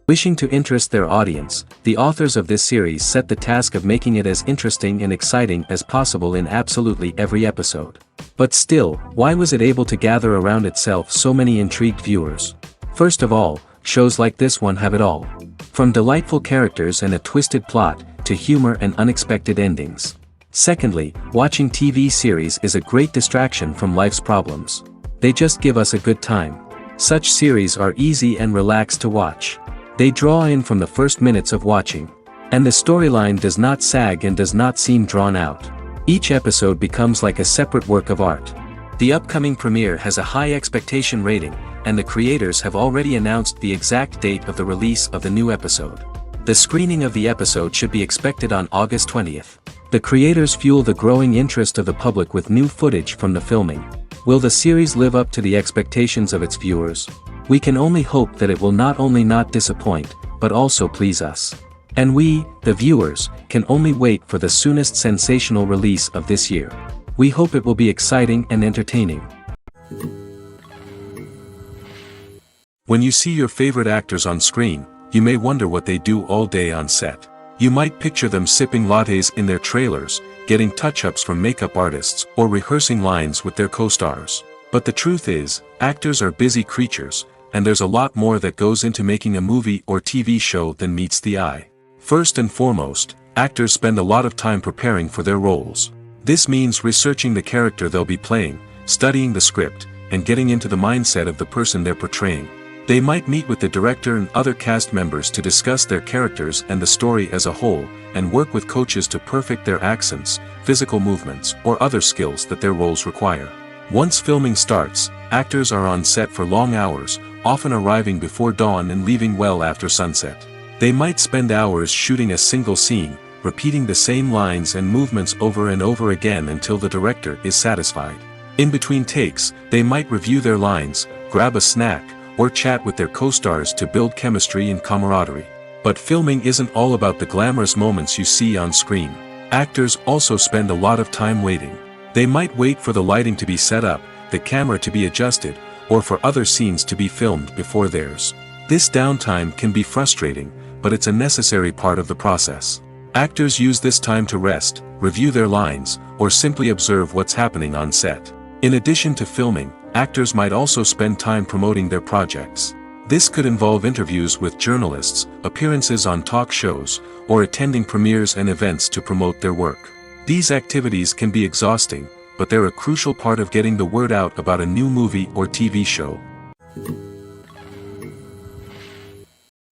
Wishing to interest their audience, the authors of this series set the task of making it as interesting and exciting as possible in absolutely every episode. But still, why was it able to gather around itself so many intrigued viewers? First of all, shows like this one have it all. From delightful characters and a twisted plot, to humor and unexpected endings. Secondly, watching TV series is a great distraction from life's problems. They just give us a good time. Such series are easy and relaxed to watch. They draw in from the first minutes of watching. And the storyline does not sag and does not seem drawn out. Each episode becomes like a separate work of art. The upcoming premiere has a high expectation rating, and the creators have already announced the exact date of the release of the new episode. The screening of the episode should be expected on August 20th. The creators fuel the growing interest of the public with new footage from the filming. Will the series live up to the expectations of its viewers? We can only hope that it will not only not disappoint, but also please us. And we, the viewers, can only wait for the soonest sensational release of this year. We hope it will be exciting and entertaining. When you see your favorite actors on screen, you may wonder what they do all day on set. You might picture them sipping lattes in their trailers, getting touch-ups from makeup artists, or rehearsing lines with their co-stars. But the truth is, actors are busy creatures, and there's a lot more that goes into making a movie or TV show than meets the eye. First and foremost, actors spend a lot of time preparing for their roles. This means researching the character they'll be playing, studying the script, and getting into the mindset of the person they're portraying. They might meet with the director and other cast members to discuss their characters and the story as a whole, and work with coaches to perfect their accents, physical movements, or other skills that their roles require. Once filming starts, actors are on set for long hours, often arriving before dawn and leaving well after sunset. They might spend hours shooting a single scene, repeating the same lines and movements over and over again until the director is satisfied. In between takes, they might review their lines, grab a snack, or chat with their co-stars to build chemistry and camaraderie. But filming isn't all about the glamorous moments you see on screen. Actors also spend a lot of time waiting. They might wait for the lighting to be set up, the camera to be adjusted, or for other scenes to be filmed before theirs. This downtime can be frustrating, but it's a necessary part of the process. Actors use this time to rest, review their lines, or simply observe what's happening on set. In addition to filming, actors might also spend time promoting their projects. This could involve interviews with journalists, appearances on talk shows, or attending premieres and events to promote their work. These activities can be exhausting, but they're a crucial part of getting the word out about a new movie or TV show.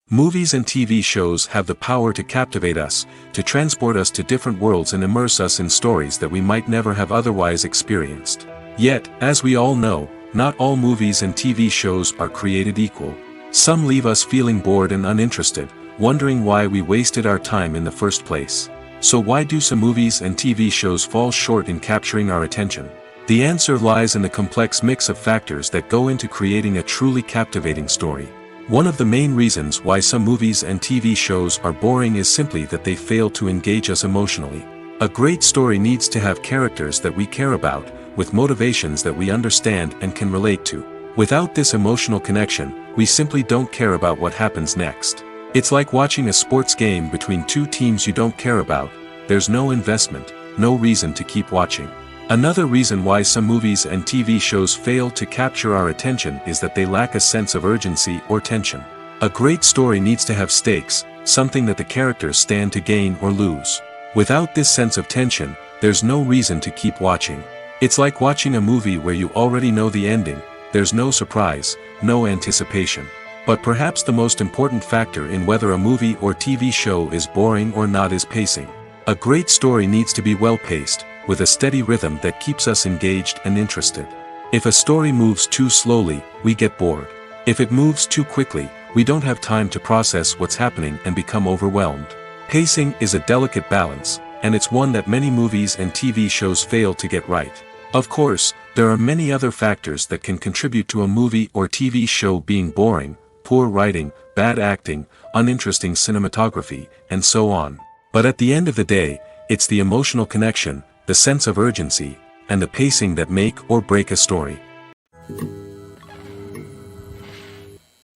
Movies and TV shows have the power to captivate us, to transport us to different worlds and immerse us in stories that we might never have otherwise experienced. Yet, as we all know, not all movies and TV shows are created equal. Some leave us feeling bored and uninterested, wondering why we wasted our time in the first place. So why do some movies and TV shows fall short in capturing our attention? The answer lies in the complex mix of factors that go into creating a truly captivating story. One of the main reasons why some movies and TV shows are boring is simply that they fail to engage us emotionally. A great story needs to have characters that we care about, with motivations that we understand and can relate to. Without this emotional connection, we simply don't care about what happens next. It's like watching a sports game between two teams you don't care about. There's no investment, no reason to keep watching. Another reason why some movies and TV shows fail to capture our attention is that they lack a sense of urgency or tension. A great story needs to have stakes, something that the characters stand to gain or lose. Without this sense of tension, there's no reason to keep watching. It's like watching a movie where you already know the ending. There's no surprise, no anticipation. But perhaps the most important factor in whether a movie or TV show is boring or not is pacing. A great story needs to be well-paced, with a steady rhythm that keeps us engaged and interested. If a story moves too slowly, we get bored. If it moves too quickly, we don't have time to process what's happening and become overwhelmed. Pacing is a delicate balance, and it's one that many movies and TV shows fail to get right. Of course, there are many other factors that can contribute to a movie or TV show being boring: poor writing, bad acting, uninteresting cinematography, and so on. But at the end of the day, it's the emotional connection, the sense of urgency, and the pacing that make or break a story.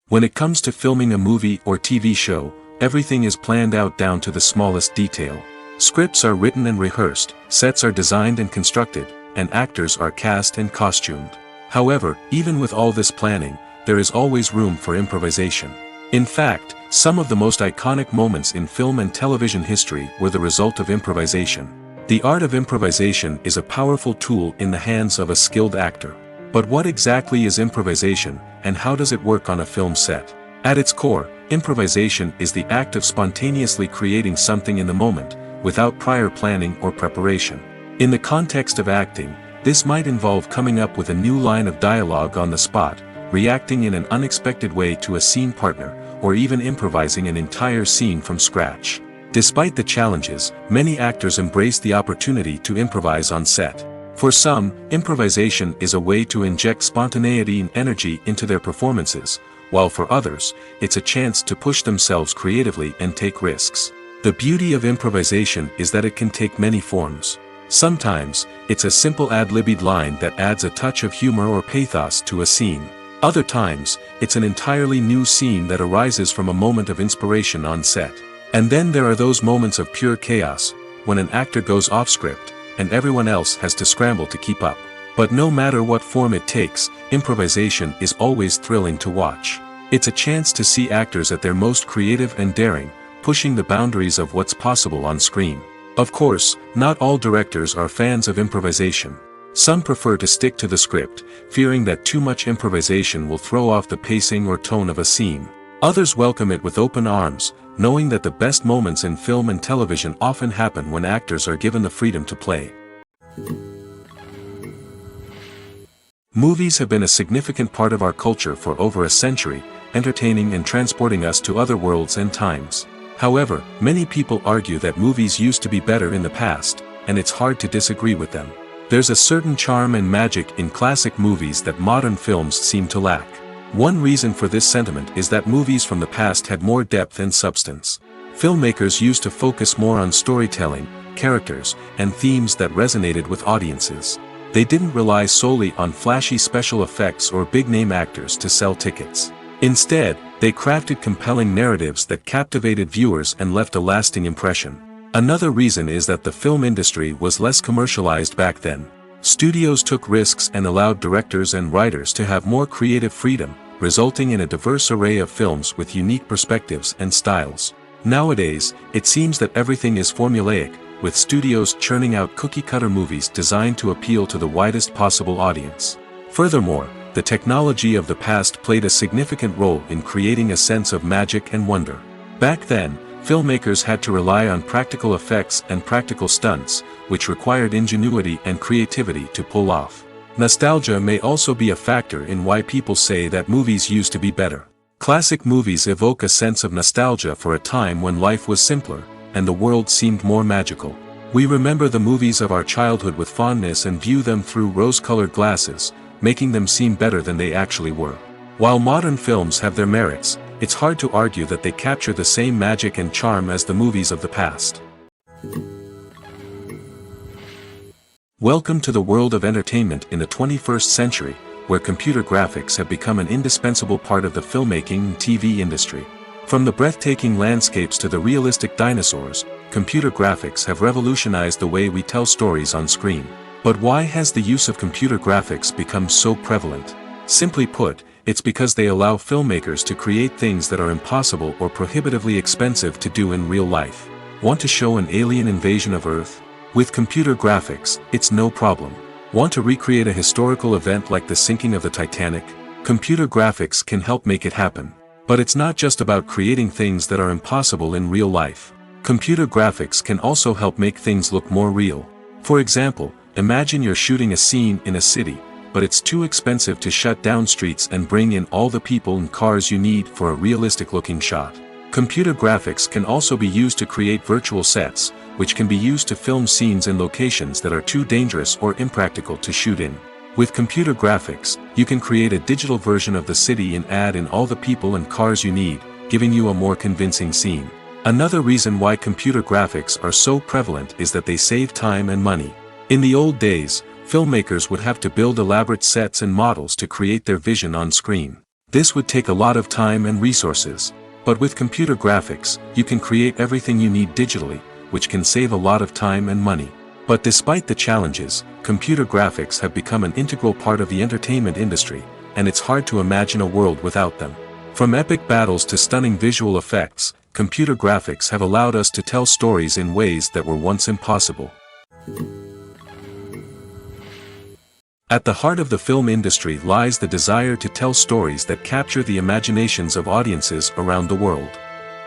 When it comes to filming a movie or TV show, everything is planned out down to the smallest detail. Scripts are written and rehearsed, sets are designed and constructed, and actors are cast and costumed. However, even with all this planning, there is always room for improvisation. In fact, some of the most iconic moments in film and television history were the result of improvisation. The art of improvisation is a powerful tool in the hands of a skilled actor. But what exactly is improvisation, and how does it work on a film set? At its core, improvisation is the act of spontaneously creating something in the moment, without prior planning or preparation. In the context of acting, this might involve coming up with a new line of dialogue on the spot, reacting in an unexpected way to a scene partner, or even improvising an entire scene from scratch. Despite the challenges, many actors embrace the opportunity to improvise on set. For some, improvisation is a way to inject spontaneity and energy into their performances, while for others, it's a chance to push themselves creatively and take risks. The beauty of improvisation is that it can take many forms. Sometimes, it's a simple ad-libbed line that adds a touch of humor or pathos to a scene. Other times, it's an entirely new scene that arises from a moment of inspiration on set. And then there are those moments of pure chaos, when an actor goes off script, and everyone else has to scramble to keep up. But no matter what form it takes, improvisation is always thrilling to watch. It's a chance to see actors at their most creative and daring, pushing the boundaries of what's possible on screen. Of course, not all directors are fans of improvisation. Some prefer to stick to the script, fearing that too much improvisation will throw off the pacing or tone of a scene. Others welcome it with open arms, knowing that the best moments in film and television often happen when actors are given the freedom to play. Movies have been a significant part of our culture for over a century, entertaining and transporting us to other worlds and times. However, many people argue that movies used to be better in the past, and it's hard to disagree with them. There's a certain charm and magic in classic movies that modern films seem to lack. One reason for this sentiment is that movies from the past had more depth and substance. Filmmakers used to focus more on storytelling, characters, and themes that resonated with audiences. They didn't rely solely on flashy special effects or big-name actors to sell tickets. Instead, they crafted compelling narratives that captivated viewers and left a lasting impression. Another reason is that the film industry was less commercialized back then. Studios took risks and allowed directors and writers to have more creative freedom, resulting in a diverse array of films with unique perspectives and styles. Nowadays, it seems that everything is formulaic, with studios churning out cookie-cutter movies designed to appeal to the widest possible audience. Furthermore, the technology of the past played a significant role in creating a sense of magic and wonder. Back then, filmmakers had to rely on practical effects and practical stunts, which required ingenuity and creativity to pull off. Nostalgia may also be a factor in why people say that movies used to be better. Classic movies evoke a sense of nostalgia for a time when life was simpler, and the world seemed more magical. We remember the movies of our childhood with fondness and view them through rose-colored glasses, making them seem better than they actually were. While modern films have their merits, it's hard to argue that they capture the same magic and charm as the movies of the past. Welcome to the world of entertainment in the 21st century, where computer graphics have become an indispensable part of the filmmaking and TV industry. From the breathtaking landscapes to the realistic dinosaurs, computer graphics have revolutionized the way we tell stories on screen. But why has the use of computer graphics become so prevalent? Simply put, it's because they allow filmmakers to create things that are impossible or prohibitively expensive to do in real life. Want to show an alien invasion of Earth? With computer graphics, it's no problem. Want to recreate a historical event like the sinking of the Titanic? Computer graphics can help make it happen. But it's not just about creating things that are impossible in real life. Computer graphics can also help make things look more real. For example, imagine you're shooting a scene in a city, but it's too expensive to shut down streets and bring in all the people and cars you need for a realistic-looking shot. Computer graphics can also be used to create virtual sets, which can be used to film scenes in locations that are too dangerous or impractical to shoot in. With computer graphics, you can create a digital version of the city and add in all the people and cars you need, giving you a more convincing scene. Another reason why computer graphics are so prevalent is that they save time and money. In the old days, filmmakers would have to build elaborate sets and models to create their vision on screen. This would take a lot of time and resources. But with computer graphics, you can create everything you need digitally, which can save a lot of time and money. But despite the challenges, computer graphics have become an integral part of the entertainment industry, and it's hard to imagine a world without them. From epic battles to stunning visual effects, computer graphics have allowed us to tell stories in ways that were once impossible. At the heart of the film industry lies the desire to tell stories that capture the imaginations of audiences around the world.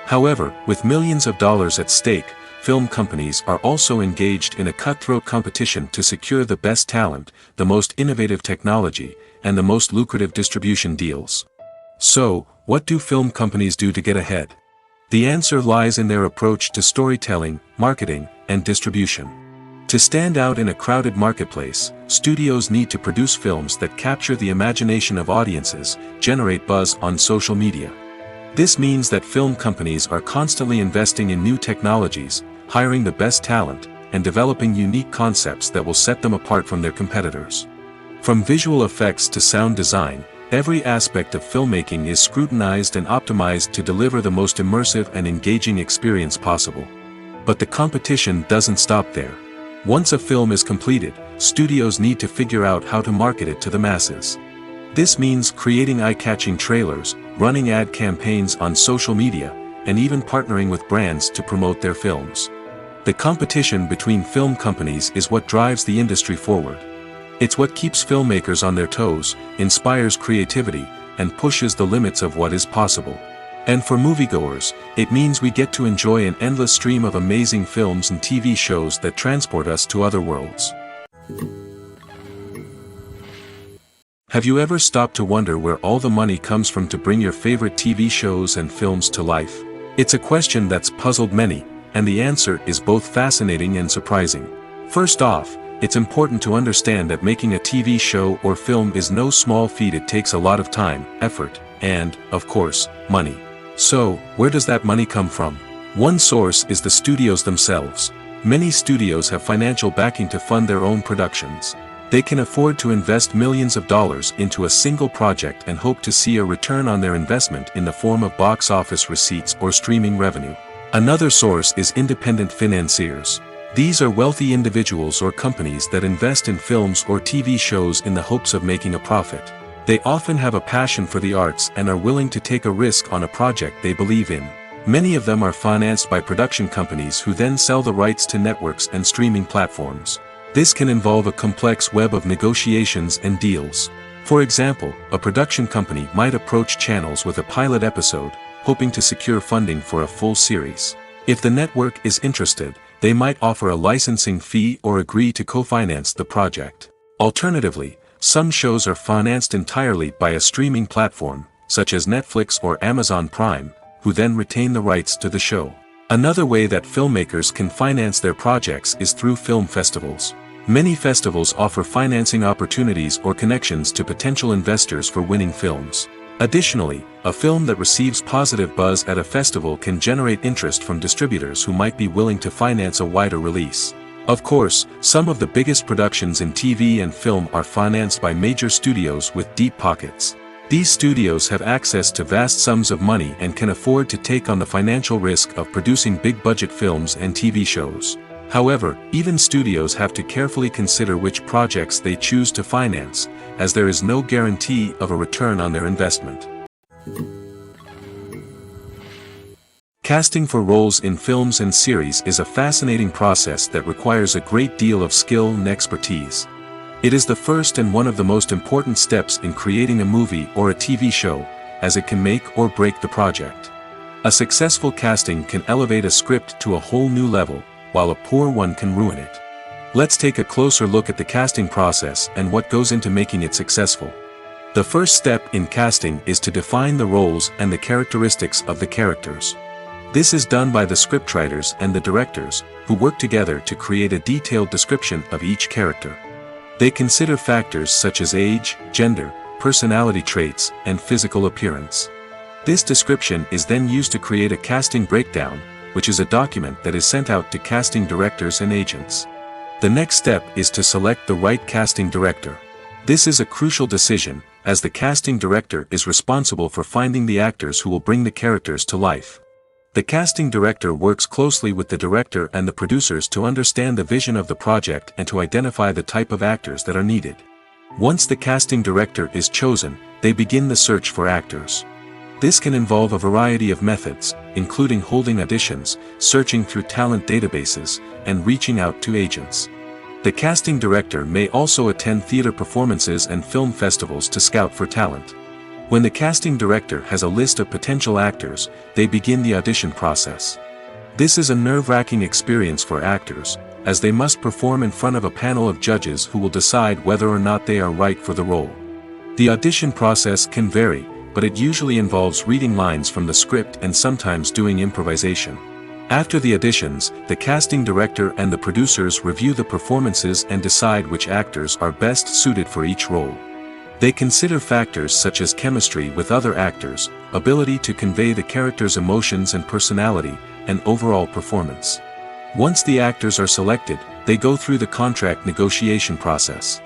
However, with millions of dollars at stake, film companies are also engaged in a cutthroat competition to secure the best talent, the most innovative technology, and the most lucrative distribution deals. So, what do film companies do to get ahead? The answer lies in their approach to storytelling, marketing, and distribution. To stand out in a crowded marketplace, studios need to produce films that capture the imagination of audiences, generate buzz on social media. This means that film companies are constantly investing in new technologies, hiring the best talent, and developing unique concepts that will set them apart from their competitors. From visual effects to sound design, every aspect of filmmaking is scrutinized and optimized to deliver the most immersive and engaging experience possible. But the competition doesn't stop there. Once a film is completed, studios need to figure out how to market it to the masses. This means creating eye-catching trailers, running ad campaigns on social media, and even partnering with brands to promote their films. The competition between film companies is what drives the industry forward. It's what keeps filmmakers on their toes, inspires creativity, and pushes the limits of what is possible. And for moviegoers, it means we get to enjoy an endless stream of amazing films and TV shows that transport us to other worlds. Have you ever stopped to wonder where all the money comes from to bring your favorite TV shows and films to life? It's a question that's puzzled many, and the answer is both fascinating and surprising. First off, it's important to understand that making a TV show or film is no small feat. It takes a lot of time, effort, and, of course, money. So, where does that money come from? One source is the studios themselves. Many studios have financial backing to fund their own productions. They can afford to invest millions of dollars into a single project and hope to see a return on their investment in the form of box office receipts or streaming revenue. Another source is independent financiers. These are wealthy individuals or companies that invest in films or TV shows in the hopes of making a profit. They often have a passion for the arts and are willing to take a risk on a project they believe in. Many of them are financed by production companies who then sell the rights to networks and streaming platforms. This can involve a complex web of negotiations and deals. For example, a production company might approach channels with a pilot episode, hoping to secure funding for a full series. If the network is interested, they might offer a licensing fee or agree to co-finance the project. Alternatively, some shows are financed entirely by a streaming platform, such as Netflix or Amazon Prime, who then retain the rights to the show. Another way that filmmakers can finance their projects is through film festivals. Many festivals offer financing opportunities or connections to potential investors for winning films. Additionally, a film that receives positive buzz at a festival can generate interest from distributors who might be willing to finance a wider release. Of course, some of the biggest productions in TV and film are financed by major studios with deep pockets. These studios have access to vast sums of money and can afford to take on the financial risk of producing big-budget films and TV shows. However, even studios have to carefully consider which projects they choose to finance, as there is no guarantee of a return on their investment. Casting for roles in films and series is a fascinating process that requires a great deal of skill and expertise. It is the first and one of the most important steps in creating a movie or a TV show, as it can make or break the project. A successful casting can elevate a script to a whole new level, while a poor one can ruin it. Let's take a closer look at the casting process and what goes into making it successful. The first step in casting is to define the roles and the characteristics of the characters. This is done by the scriptwriters and the directors, who work together to create a detailed description of each character. They consider factors such as age, gender, personality traits, and physical appearance. This description is then used to create a casting breakdown, which is a document that is sent out to casting directors and agents. The next step is to select the right casting director. This is a crucial decision, as the casting director is responsible for finding the actors who will bring the characters to life. The casting director works closely with the director and the producers to understand the vision of the project and to identify the type of actors that are needed. Once the casting director is chosen, they begin the search for actors. This can involve a variety of methods, including holding auditions, searching through talent databases, and reaching out to agents. The casting director may also attend theater performances and film festivals to scout for talent. When the casting director has a list of potential actors, they begin the audition process. This is a nerve-wracking experience for actors, as they must perform in front of a panel of judges who will decide whether or not they are right for the role. The audition process can vary, but it usually involves reading lines from the script and sometimes doing improvisation. After the auditions, the casting director and the producers review the performances and decide which actors are best suited for each role. They consider factors such as chemistry with other actors, ability to convey the character's emotions and personality, and overall performance. Once the actors are selected, they go through the contract negotiation process.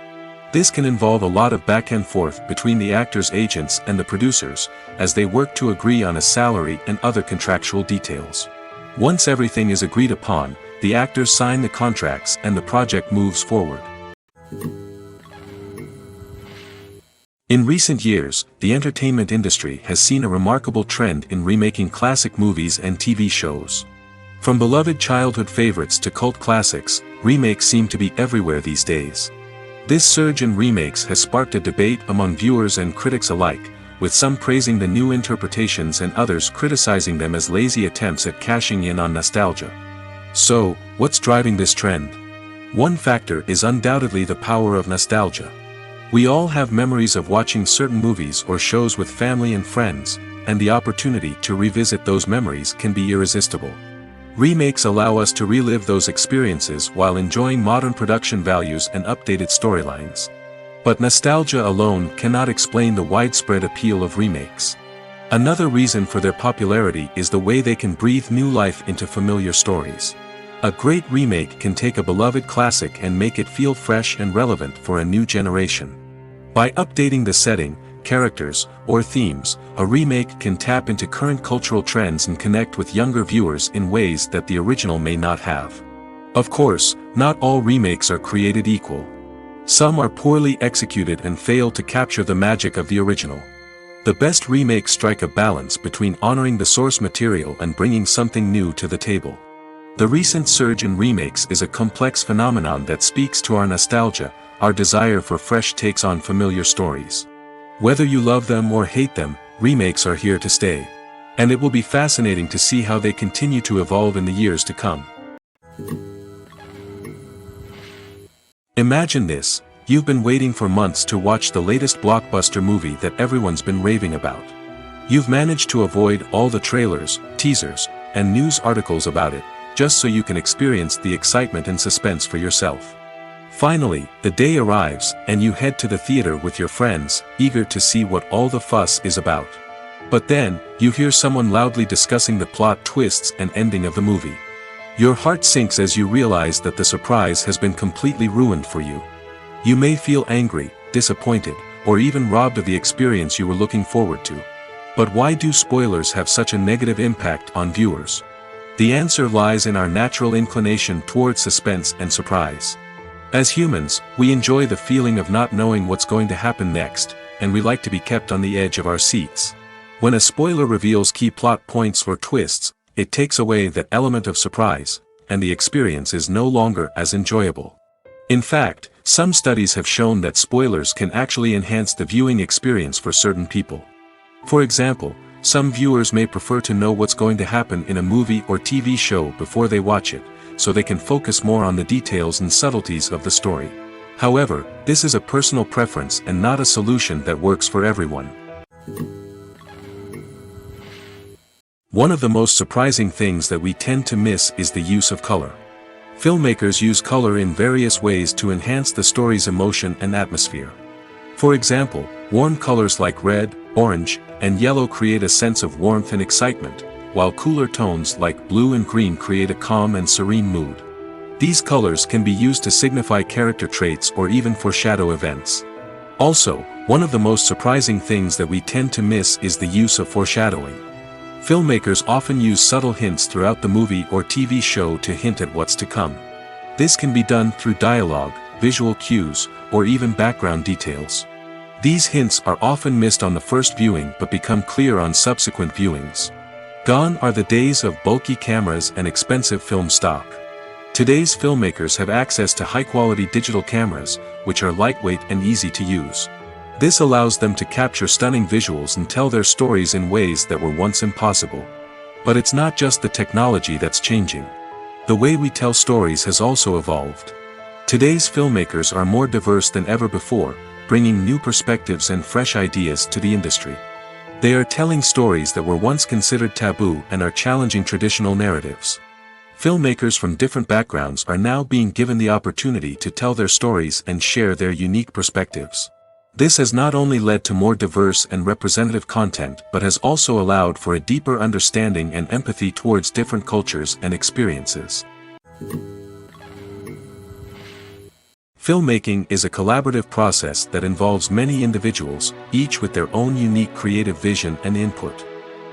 This can involve a lot of back and forth between the actors' agents and the producers, as they work to agree on a salary and other contractual details. Once everything is agreed upon, the actors sign the contracts and the project moves forward. In recent years, the entertainment industry has seen a remarkable trend in remaking classic movies and TV shows. From beloved childhood favorites to cult classics, remakes seem to be everywhere these days. This surge in remakes has sparked a debate among viewers and critics alike, with some praising the new interpretations and others criticizing them as lazy attempts at cashing in on nostalgia. So, what's driving this trend? One factor is undoubtedly the power of nostalgia. We all have memories of watching certain movies or shows with family and friends, and the opportunity to revisit those memories can be irresistible. Remakes allow us to relive those experiences while enjoying modern production values and updated storylines. But nostalgia alone cannot explain the widespread appeal of remakes. Another reason for their popularity is the way they can breathe new life into familiar stories. A great remake can take a beloved classic and make it feel fresh and relevant for a new generation. By updating the setting, characters, or themes, a remake can tap into current cultural trends and connect with younger viewers in ways that the original may not have. Of course, not all remakes are created equal. Some are poorly executed and fail to capture the magic of the original. The best remakes strike a balance between honoring the source material and bringing something new to the table. The recent surge in remakes is a complex phenomenon that speaks to our nostalgia, our desire for fresh takes on familiar stories. Whether you love them or hate them, remakes are here to stay. And it will be fascinating to see how they continue to evolve in the years to come. Imagine this: you've been waiting for months to watch the latest blockbuster movie that everyone's been raving about. You've managed to avoid all the trailers, teasers, and news articles about it, just so you can experience the excitement and suspense for yourself. Finally, the day arrives, and you head to the theater with your friends, eager to see what all the fuss is about. But then, you hear someone loudly discussing the plot twists and ending of the movie. Your heart sinks as you realize that the surprise has been completely ruined for you. You may feel angry, disappointed, or even robbed of the experience you were looking forward to. But why do spoilers have such a negative impact on viewers? The answer lies in our natural inclination toward suspense and surprise. As humans, we enjoy the feeling of not knowing what's going to happen next, and we like to be kept on the edge of our seats. When a spoiler reveals key plot points or twists, it takes away that element of surprise, and the experience is no longer as enjoyable. In fact, some studies have shown that spoilers can actually enhance the viewing experience for certain people. For example, some viewers may prefer to know what's going to happen in a movie or TV show before they watch it, so they can focus more on the details and subtleties of the story. However, this is a personal preference and not a solution that works for everyone. One of the most surprising things that we tend to miss is the use of color. Filmmakers use color in various ways to enhance the story's emotion and atmosphere. For example, warm colors like red, orange, and yellow create a sense of warmth and excitement, while cooler tones like blue and green create a calm and serene mood. These colors can be used to signify character traits or even foreshadow events. Also, One of the most surprising things that we tend to miss is the use of foreshadowing. Filmmakers often use subtle hints throughout the movie or TV show to hint at what's to come. This can be done through dialogue, visual cues, or even background details. These hints are often missed on the first viewing but become clear on subsequent viewings. Gone are the days of bulky cameras and expensive film stock. Today's filmmakers have access to high-quality digital cameras, which are lightweight and easy to use. This allows them to capture stunning visuals and tell their stories in ways that were once impossible. But it's not just the technology that's changing. The way we tell stories has also evolved. Today's filmmakers are more diverse than ever before, bringing new perspectives and fresh ideas to the industry. They are telling stories that were once considered taboo and are challenging traditional narratives. Filmmakers from different backgrounds are now being given the opportunity to tell their stories and share their unique perspectives. This has not only led to more diverse and representative content but has also allowed for a deeper understanding and empathy towards different cultures and experiences. Filmmaking is a collaborative process that involves many individuals, each with their own unique creative vision and input.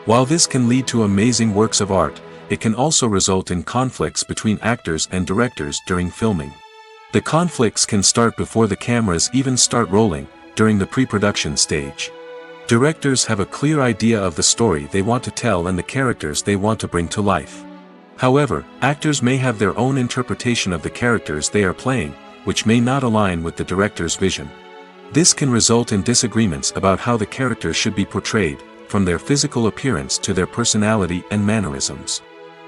While this can lead to amazing works of art, it can also result in conflicts between actors and directors during filming. The conflicts can start before the cameras even start rolling, during the pre-production stage. Directors have a clear idea of the story they want to tell and the characters they want to bring to life. However, actors may have their own interpretation of the characters they are playing, which may not align with the director's vision. This can result in disagreements about how the characters should be portrayed, from their physical appearance to their personality and mannerisms.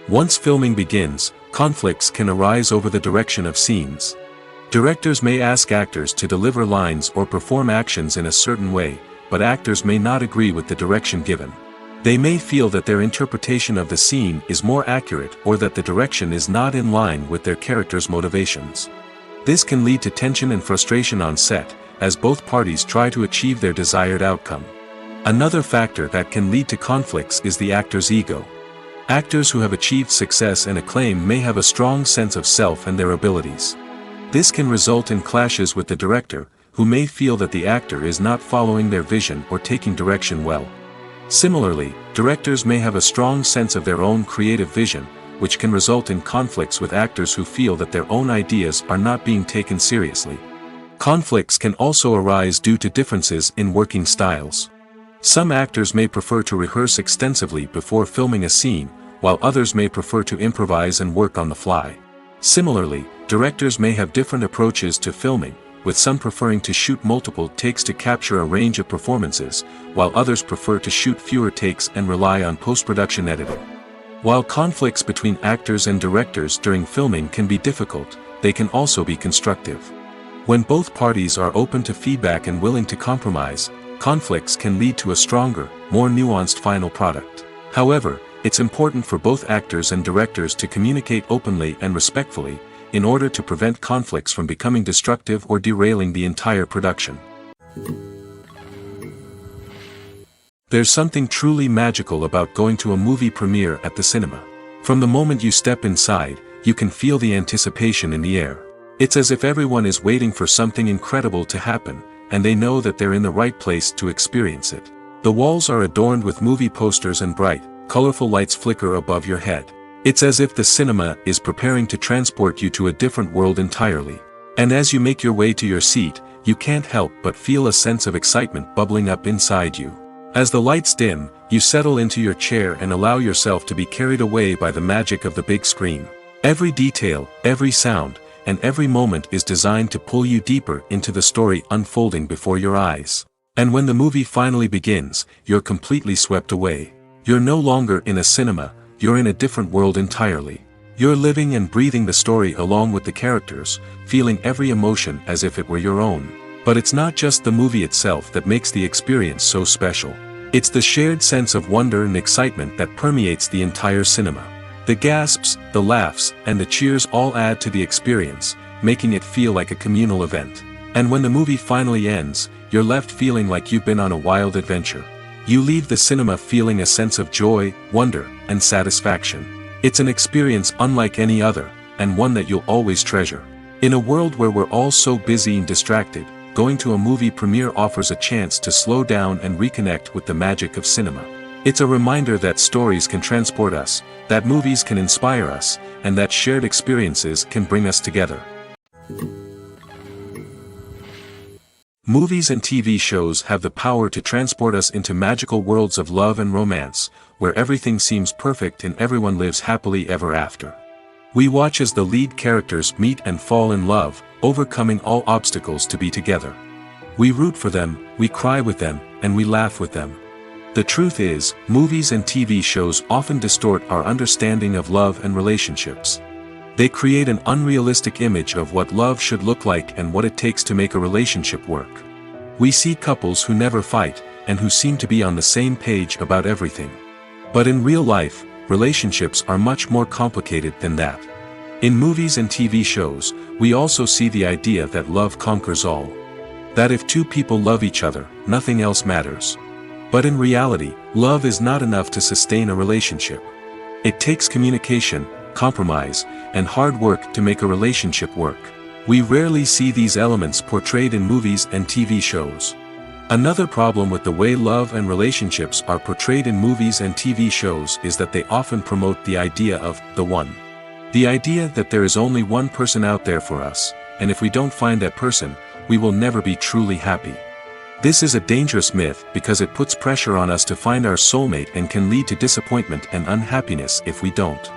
Once filming begins, conflicts can arise over the direction of scenes. Directors may ask actors to deliver lines or perform actions in a certain way, but actors may not agree with the direction given. They may feel that their interpretation of the scene is more accurate or that the direction is not in line with their character's motivations. This can lead to tension and frustration on set, as both parties try to achieve their desired outcome. Another factor that can lead to conflicts is the actor's ego. Actors who have achieved success and acclaim may have a strong sense of self and their abilities. This can result in clashes with the director, who may feel that the actor is not following their vision or taking direction well. Similarly, directors may have a strong sense of their own creative vision, which can result in conflicts with actors who feel that their own ideas are not being taken seriously. Conflicts can also arise due to differences in working styles. Some actors may prefer to rehearse extensively before filming a scene, while others may prefer to improvise and work on the fly. Similarly, directors may have different approaches to filming, with some preferring to shoot multiple takes to capture a range of performances, while others prefer to shoot fewer takes and rely on post-production editing. While conflicts between actors and directors during filming can be difficult, they can also be constructive. When both parties are open to feedback and willing to compromise, conflicts can lead to a stronger, more nuanced final product. However, it's important for both actors and directors to communicate openly and respectfully, in order to prevent conflicts from becoming destructive or derailing the entire production. There's something truly magical about going to a movie premiere at the cinema. From the moment you step inside, you can feel the anticipation in the air. It's as if everyone is waiting for something incredible to happen, and they know that they're in the right place to experience it. The walls are adorned with movie posters and bright, colorful lights flicker above your head. It's as if the cinema is preparing to transport you to a different world entirely. And as you make your way to your seat, you can't help but feel a sense of excitement bubbling up inside you. As the lights dim, you settle into your chair and allow yourself to be carried away by the magic of the big screen. Every detail, every sound, and every moment is designed to pull you deeper into the story unfolding before your eyes. And when the movie finally begins, you're completely swept away. You're no longer in a cinema, you're in a different world entirely. You're living and breathing the story along with the characters, feeling every emotion as if it were your own. But it's not just the movie itself that makes the experience so special. It's the shared sense of wonder and excitement that permeates the entire cinema. The gasps, the laughs, and the cheers all add to the experience, making it feel like a communal event. And when the movie finally ends, you're left feeling like you've been on a wild adventure. You leave the cinema feeling a sense of joy, wonder, and satisfaction. It's an experience unlike any other, and one that you'll always treasure. In a world where we're all so busy and distracted, going to a movie premiere offers a chance to slow down and reconnect with the magic of cinema. It's a reminder that stories can transport us, that movies can inspire us, and that shared experiences can bring us together. Movies and TV shows have the power to transport us into magical worlds of love and romance, where everything seems perfect and everyone lives happily ever after. We watch as the lead characters meet and fall in love, overcoming all obstacles to be together. We root for them, we cry with them, and we laugh with them. The truth is, movies and TV shows often distort our understanding of love and relationships. They create an unrealistic image of what love should look like and what it takes to make a relationship work. We see couples who never fight, and who seem to be on the same page about everything. But in real life, relationships are much more complicated than that. In movies and TV shows, we also see the idea that love conquers all. That if two people love each other, nothing else matters. But in reality, love is not enough to sustain a relationship. It takes communication, compromise, and hard work to make a relationship work. We rarely see these elements portrayed in movies and TV shows. Another problem with the way love and relationships are portrayed in movies and TV shows is that they often promote the idea of the one. The idea that there is only one person out there for us, and if we don't find that person, we will never be truly happy. This is a dangerous myth because it puts pressure on us to find our soulmate and can lead to disappointment and unhappiness if we don't.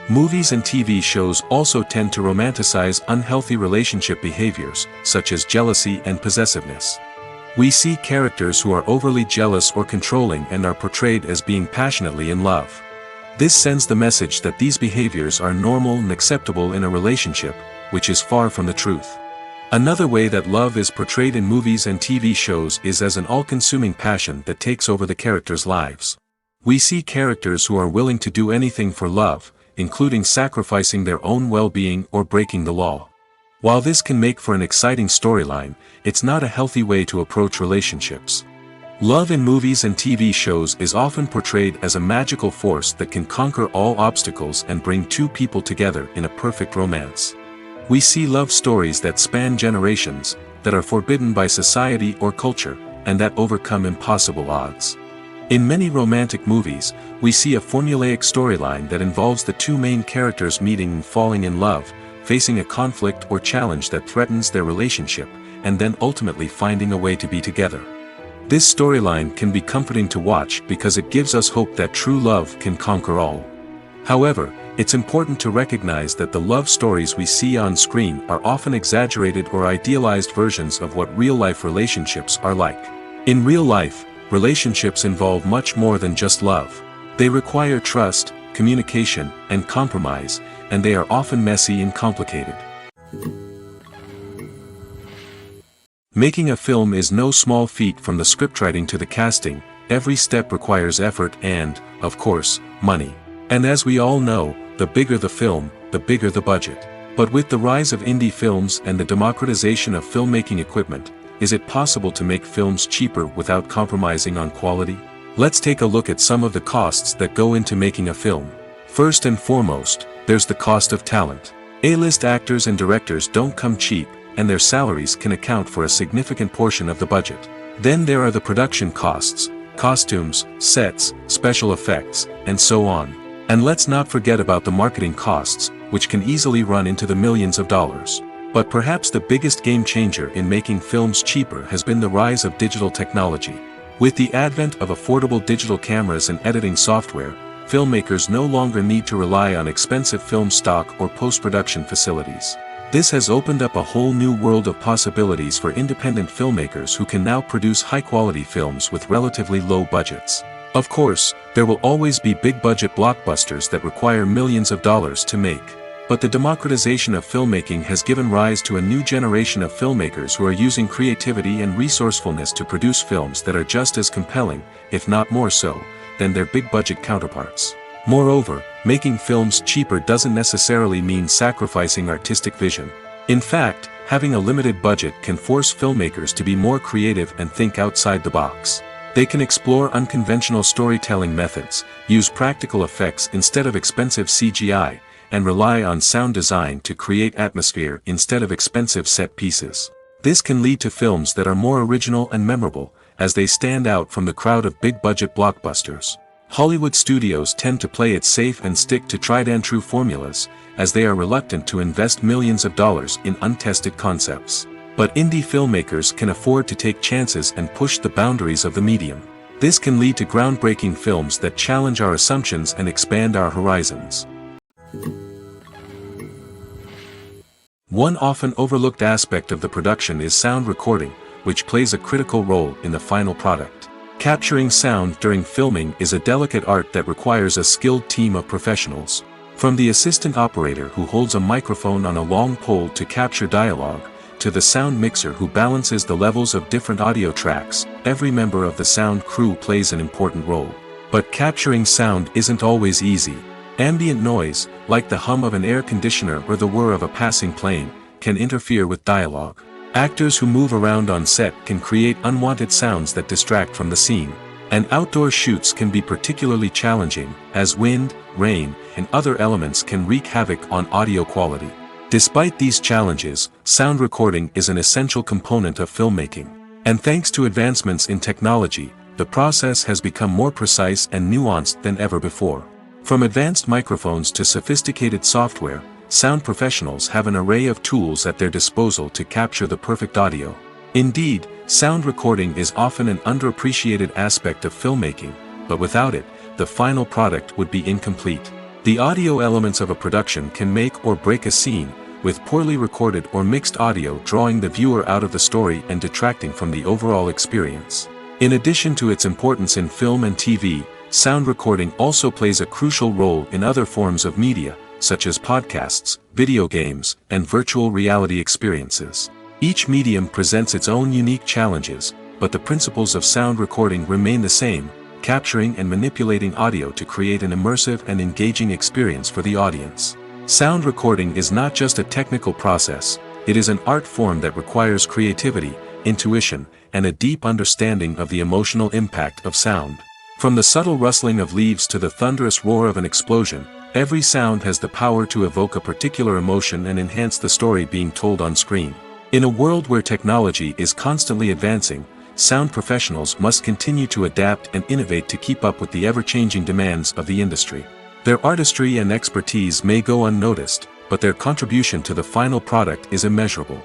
Movies and TV shows also tend to romanticize unhealthy relationship behaviors, such as jealousy and possessiveness. We see characters who are overly jealous or controlling and are portrayed as being passionately in love. This sends the message that these behaviors are normal and acceptable in a relationship, which is far from the truth. Another way that love is portrayed in movies and TV shows is as an all-consuming passion that takes over the characters' lives. We see characters who are willing to do anything for love, including sacrificing their own well-being or breaking the law. While this can make for an exciting storyline, it's not a healthy way to approach relationships. Love in movies and TV shows is often portrayed as a magical force that can conquer all obstacles and bring two people together in a perfect romance. We see love stories that span generations, that are forbidden by society or culture, and that overcome impossible odds. In many romantic movies, we see a formulaic storyline that involves the two main characters meeting and falling in love, facing a conflict or challenge that threatens their relationship, and then ultimately finding a way to be together. This storyline can be comforting to watch because it gives us hope that true love can conquer all. However, it's important to recognize that the love stories we see on screen are often exaggerated or idealized versions of what real-life relationships are like. In real life, relationships involve much more than just love. They require trust, communication, and compromise, and they are often messy and complicated. Making a film is no small feat. From the scriptwriting to the casting, every step requires effort and, of course, money. And as we all know, the bigger the film, the bigger the budget. But with the rise of indie films and the democratization of filmmaking equipment, is it possible to make films cheaper without compromising on quality? Let's take a look at some of the costs that go into making a film. First and foremost, there's the cost of talent. A-list actors and directors don't come cheap, and their salaries can account for a significant portion of the budget. Then there are the production costs, costumes, sets, special effects, and so on. And let's not forget about the marketing costs, which can easily run into the millions of dollars. But perhaps the biggest game changer in making films cheaper has been the rise of digital technology. With the advent of affordable digital cameras and editing software, filmmakers no longer need to rely on expensive film stock or post-production facilities. This has opened up a whole new world of possibilities for independent filmmakers who can now produce high-quality films with relatively low budgets. Of course, there will always be big-budget blockbusters that require millions of dollars to make. But the democratization of filmmaking has given rise to a new generation of filmmakers who are using creativity and resourcefulness to produce films that are just as compelling, if not more so, than their big-budget counterparts. Moreover, making films cheaper doesn't necessarily mean sacrificing artistic vision. In fact, having a limited budget can force filmmakers to be more creative and think outside the box. They can explore unconventional storytelling methods, use practical effects instead of expensive CGI, and rely on sound design to create atmosphere instead of expensive set pieces. This can lead to films that are more original and memorable, as they stand out from the crowd of big-budget blockbusters. Hollywood studios tend to play it safe and stick to tried-and-true formulas, as they are reluctant to invest millions of dollars in untested concepts. But indie filmmakers can afford to take chances and push the boundaries of the medium. This can lead to groundbreaking films that challenge our assumptions and expand our horizons. One often overlooked aspect of the production is sound recording, which plays a critical role in the final product. Capturing sound during filming is a delicate art that requires a skilled team of professionals. From the assistant operator who holds a microphone on a long pole to capture dialogue, to the sound mixer who balances the levels of different audio tracks, every member of the sound crew plays an important role. But capturing sound isn't always easy. Ambient noise, like the hum of an air conditioner or the whir of a passing plane, can interfere with dialogue. Actors who move around on set can create unwanted sounds that distract from the scene. And outdoor shoots can be particularly challenging, as wind, rain, and other elements can wreak havoc on audio quality. Despite these challenges, sound recording is an essential component of filmmaking. And thanks to advancements in technology, the process has become more precise and nuanced than ever before. From advanced microphones to sophisticated software, sound professionals have an array of tools at their disposal to capture the perfect audio. Indeed, sound recording is often an underappreciated aspect of filmmaking, but without it, the final product would be incomplete. The audio elements of a production can make or break a scene, with poorly recorded or mixed audio drawing the viewer out of the story and detracting from the overall experience. In addition to its importance in film and TV, sound recording also plays a crucial role in other forms of media, such as podcasts, video games, and virtual reality experiences. Each medium presents its own unique challenges, but the principles of sound recording remain the same, capturing and manipulating audio to create an immersive and engaging experience for the audience. Sound recording is not just a technical process, it is an art form that requires creativity, intuition, and a deep understanding of the emotional impact of sound. From the subtle rustling of leaves to the thunderous roar of an explosion, every sound has the power to evoke a particular emotion and enhance the story being told on screen. In a world where technology is constantly advancing, sound professionals must continue to adapt and innovate to keep up with the ever-changing demands of the industry. Their artistry and expertise may go unnoticed, but their contribution to the final product is immeasurable.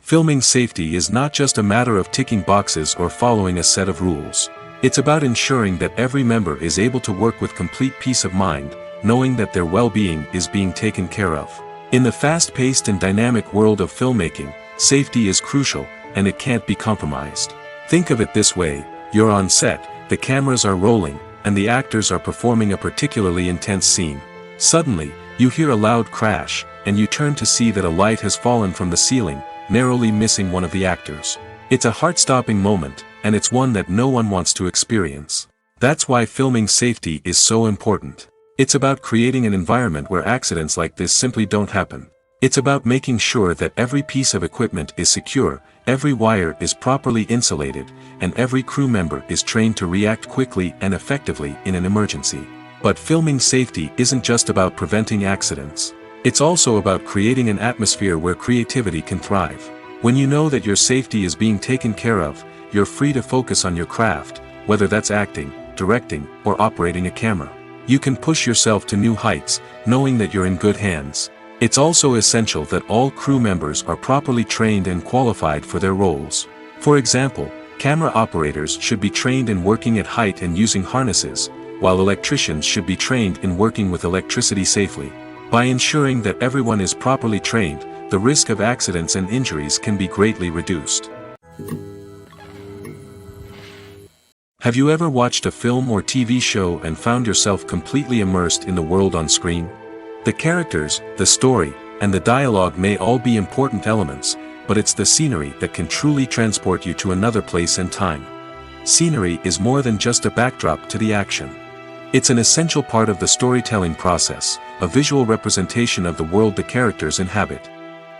Filming safety is not just a matter of ticking boxes or following a set of rules. It's about ensuring that every member is able to work with complete peace of mind, knowing that their well-being is being taken care of. In the fast-paced and dynamic world of filmmaking, safety is crucial, and it can't be compromised. Think of it this way: you're on set, the cameras are rolling, and the actors are performing a particularly intense scene. Suddenly, you hear a loud crash, and you turn to see that a light has fallen from the ceiling, narrowly missing one of the actors. It's a heart-stopping moment, and it's one that no one wants to experience. That's why filming safety is so important. It's about creating an environment where accidents like this simply don't happen. It's about making sure that every piece of equipment is secure, every wire is properly insulated, and every crew member is trained to react quickly and effectively in an emergency. But filming safety isn't just about preventing accidents. It's also about creating an atmosphere where creativity can thrive. When you know that your safety is being taken care of, you're free to focus on your craft, whether that's acting, directing, or operating a camera. You can push yourself to new heights, knowing that you're in good hands. It's also essential that all crew members are properly trained and qualified for their roles. For example, camera operators should be trained in working at height and using harnesses, while electricians should be trained in working with electricity safely. By ensuring that everyone is properly trained, the risk of accidents and injuries can be greatly reduced. Have you ever watched a film or TV show and found yourself completely immersed in the world on screen? The characters, the story, and the dialogue may all be important elements, but it's the scenery that can truly transport you to another place and time. Scenery is more than just a backdrop to the action. It's an essential part of the storytelling process, a visual representation of the world the characters inhabit.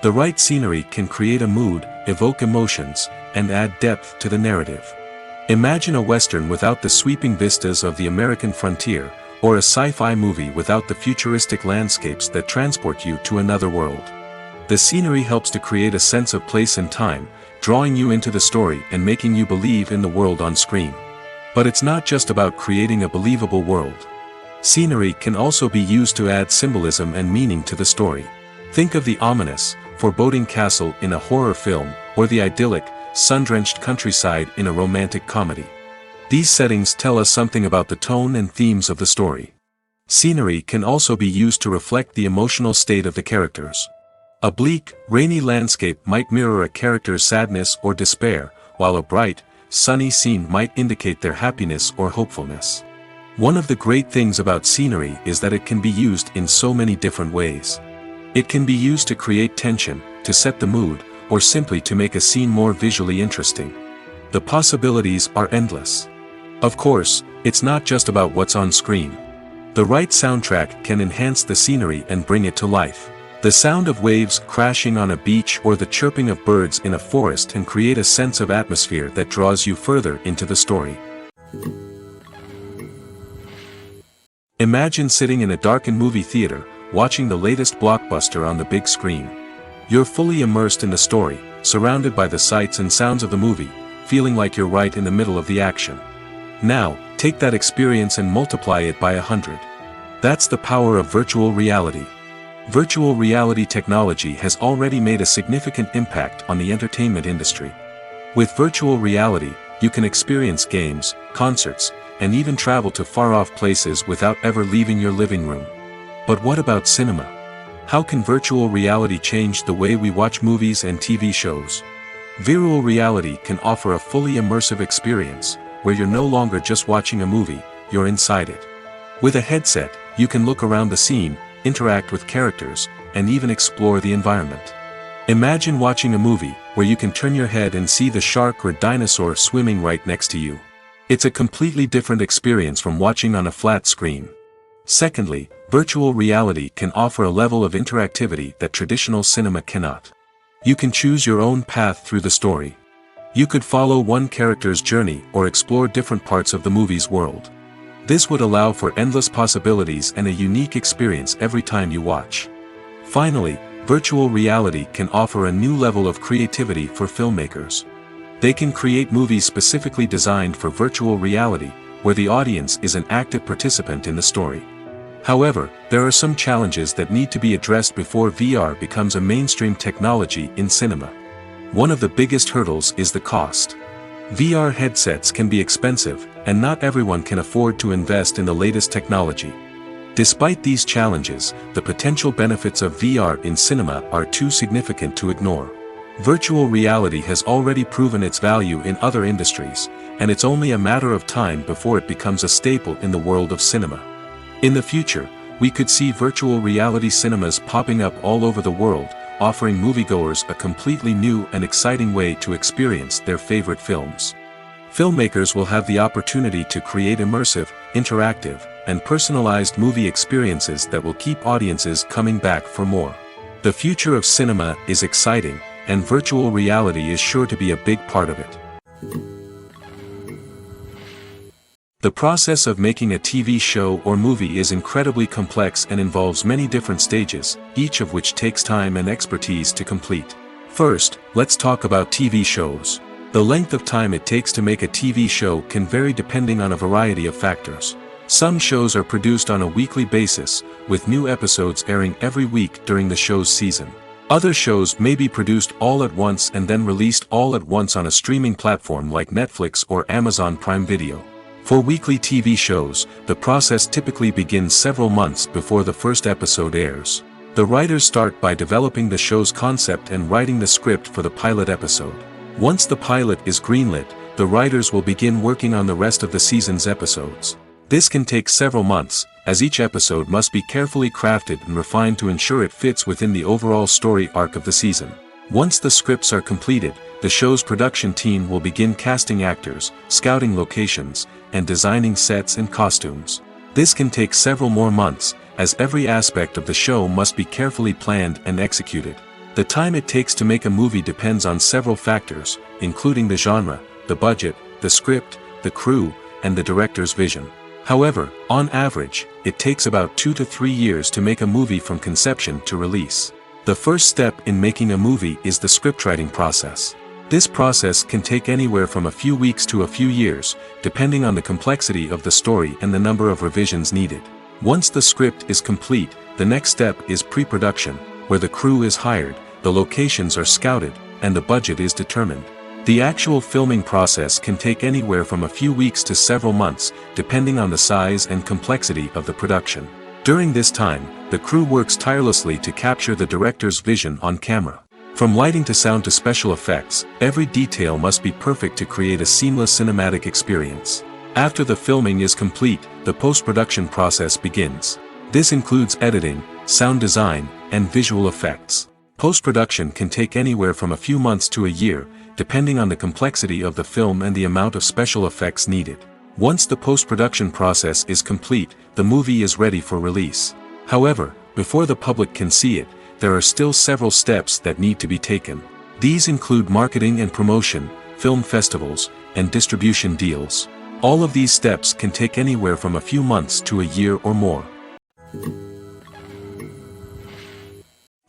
The right scenery can create a mood, evoke emotions, and add depth to the narrative. Imagine a Western without the sweeping vistas of the American frontier, or a sci-fi movie without the futuristic landscapes that transport you to another world. The scenery helps to create a sense of place and time, drawing you into the story and making you believe in the world on screen. But it's not just about creating a believable world. Scenery can also be used to add symbolism and meaning to the story. Think of the ominous, foreboding castle in a horror film, or the idyllic, sun-drenched countryside in a romantic comedy. These settings tell us something about the tone and themes of the story. Scenery can also be used to reflect the emotional state of the characters. A bleak, rainy landscape might mirror a character's sadness or despair, while a bright, sunny scene might indicate their happiness or hopefulness. One of the great things about scenery is that it can be used in so many different ways. It can be used to create tension, to set the mood, or simply to make a scene more visually interesting. The possibilities are endless. Of course, it's not just about what's on screen. The right soundtrack can enhance the scenery and bring it to life. The sound of waves crashing on a beach or the chirping of birds in a forest can create a sense of atmosphere that draws you further into the story. Imagine sitting in a darkened movie theater, watching the latest blockbuster on the big screen. You're fully immersed in the story, surrounded by the sights and sounds of the movie, feeling like you're right in the middle of the action. Now, take that experience and multiply it by 100. That's the power of virtual reality. Virtual reality technology has already made a significant impact on the entertainment industry. With virtual reality, you can experience games, concerts, and even travel to far-off places without ever leaving your living room. But what about cinema? How can virtual reality change the way we watch movies and TV shows? Virtual reality can offer a fully immersive experience, where you're no longer just watching a movie, you're inside it. With a headset, you can look around the scene, interact with characters, and even explore the environment. Imagine watching a movie, where you can turn your head and see the shark or dinosaur swimming right next to you. It's a completely different experience from watching on a flat screen. Secondly, virtual reality can offer a level of interactivity that traditional cinema cannot. You can choose your own path through the story. You could follow one character's journey or explore different parts of the movie's world. This would allow for endless possibilities and a unique experience every time you watch. Finally, virtual reality can offer a new level of creativity for filmmakers. They can create movies specifically designed for virtual reality, where the audience is an active participant in the story. However, there are some challenges that need to be addressed before VR becomes a mainstream technology in cinema. One of the biggest hurdles is the cost. VR headsets can be expensive, and not everyone can afford to invest in the latest technology. Despite these challenges, the potential benefits of VR in cinema are too significant to ignore. Virtual reality has already proven its value in other industries, and it's only a matter of time before it becomes a staple in the world of cinema. In the future, we could see virtual reality cinemas popping up all over the world, offering moviegoers a completely new and exciting way to experience their favorite films. Filmmakers will have the opportunity to create immersive, interactive, and personalized movie experiences that will keep audiences coming back for more. The future of cinema is exciting, and virtual reality is sure to be a big part of it. The process of making a TV show or movie is incredibly complex and involves many different stages, each of which takes time and expertise to complete. First, let's talk about TV shows. The length of time it takes to make a TV show can vary depending on a variety of factors. Some shows are produced on a weekly basis, with new episodes airing every week during the show's season. Other shows may be produced all at once and then released all at once on a streaming platform like Netflix or Amazon Prime Video. For weekly TV shows, the process typically begins several months before the first episode airs. The writers start by developing the show's concept and writing the script for the pilot episode. Once the pilot is greenlit, the writers will begin working on the rest of the season's episodes. This can take several months, as each episode must be carefully crafted and refined to ensure it fits within the overall story arc of the season. Once the scripts are completed, the show's production team will begin casting actors, scouting locations, and designing sets and costumes. This can take several more months, as every aspect of the show must be carefully planned and executed. The time it takes to make a movie depends on several factors, including the genre, the budget, the script, the crew, and the director's vision. However, on average, it takes about 2 to 3 years to make a movie from conception to release. The first step in making a movie is the scriptwriting process. This process can take anywhere from a few weeks to a few years, depending on the complexity of the story and the number of revisions needed. Once the script is complete, the next step is pre-production, where the crew is hired, the locations are scouted, and the budget is determined. The actual filming process can take anywhere from a few weeks to several months, depending on the size and complexity of the production. During this time, the crew works tirelessly to capture the director's vision on camera. From lighting to sound to special effects, every detail must be perfect to create a seamless cinematic experience. After the filming is complete, the post-production process begins. This includes editing, sound design, and visual effects. Post-production can take anywhere from a few months to a year, depending on the complexity of the film and the amount of special effects needed. Once the post-production process is complete, the movie is ready for release. However, before the public can see it, there are still several steps that need to be taken. These include marketing and promotion, film festivals, and distribution deals. All of these steps can take anywhere from a few months to a year or more.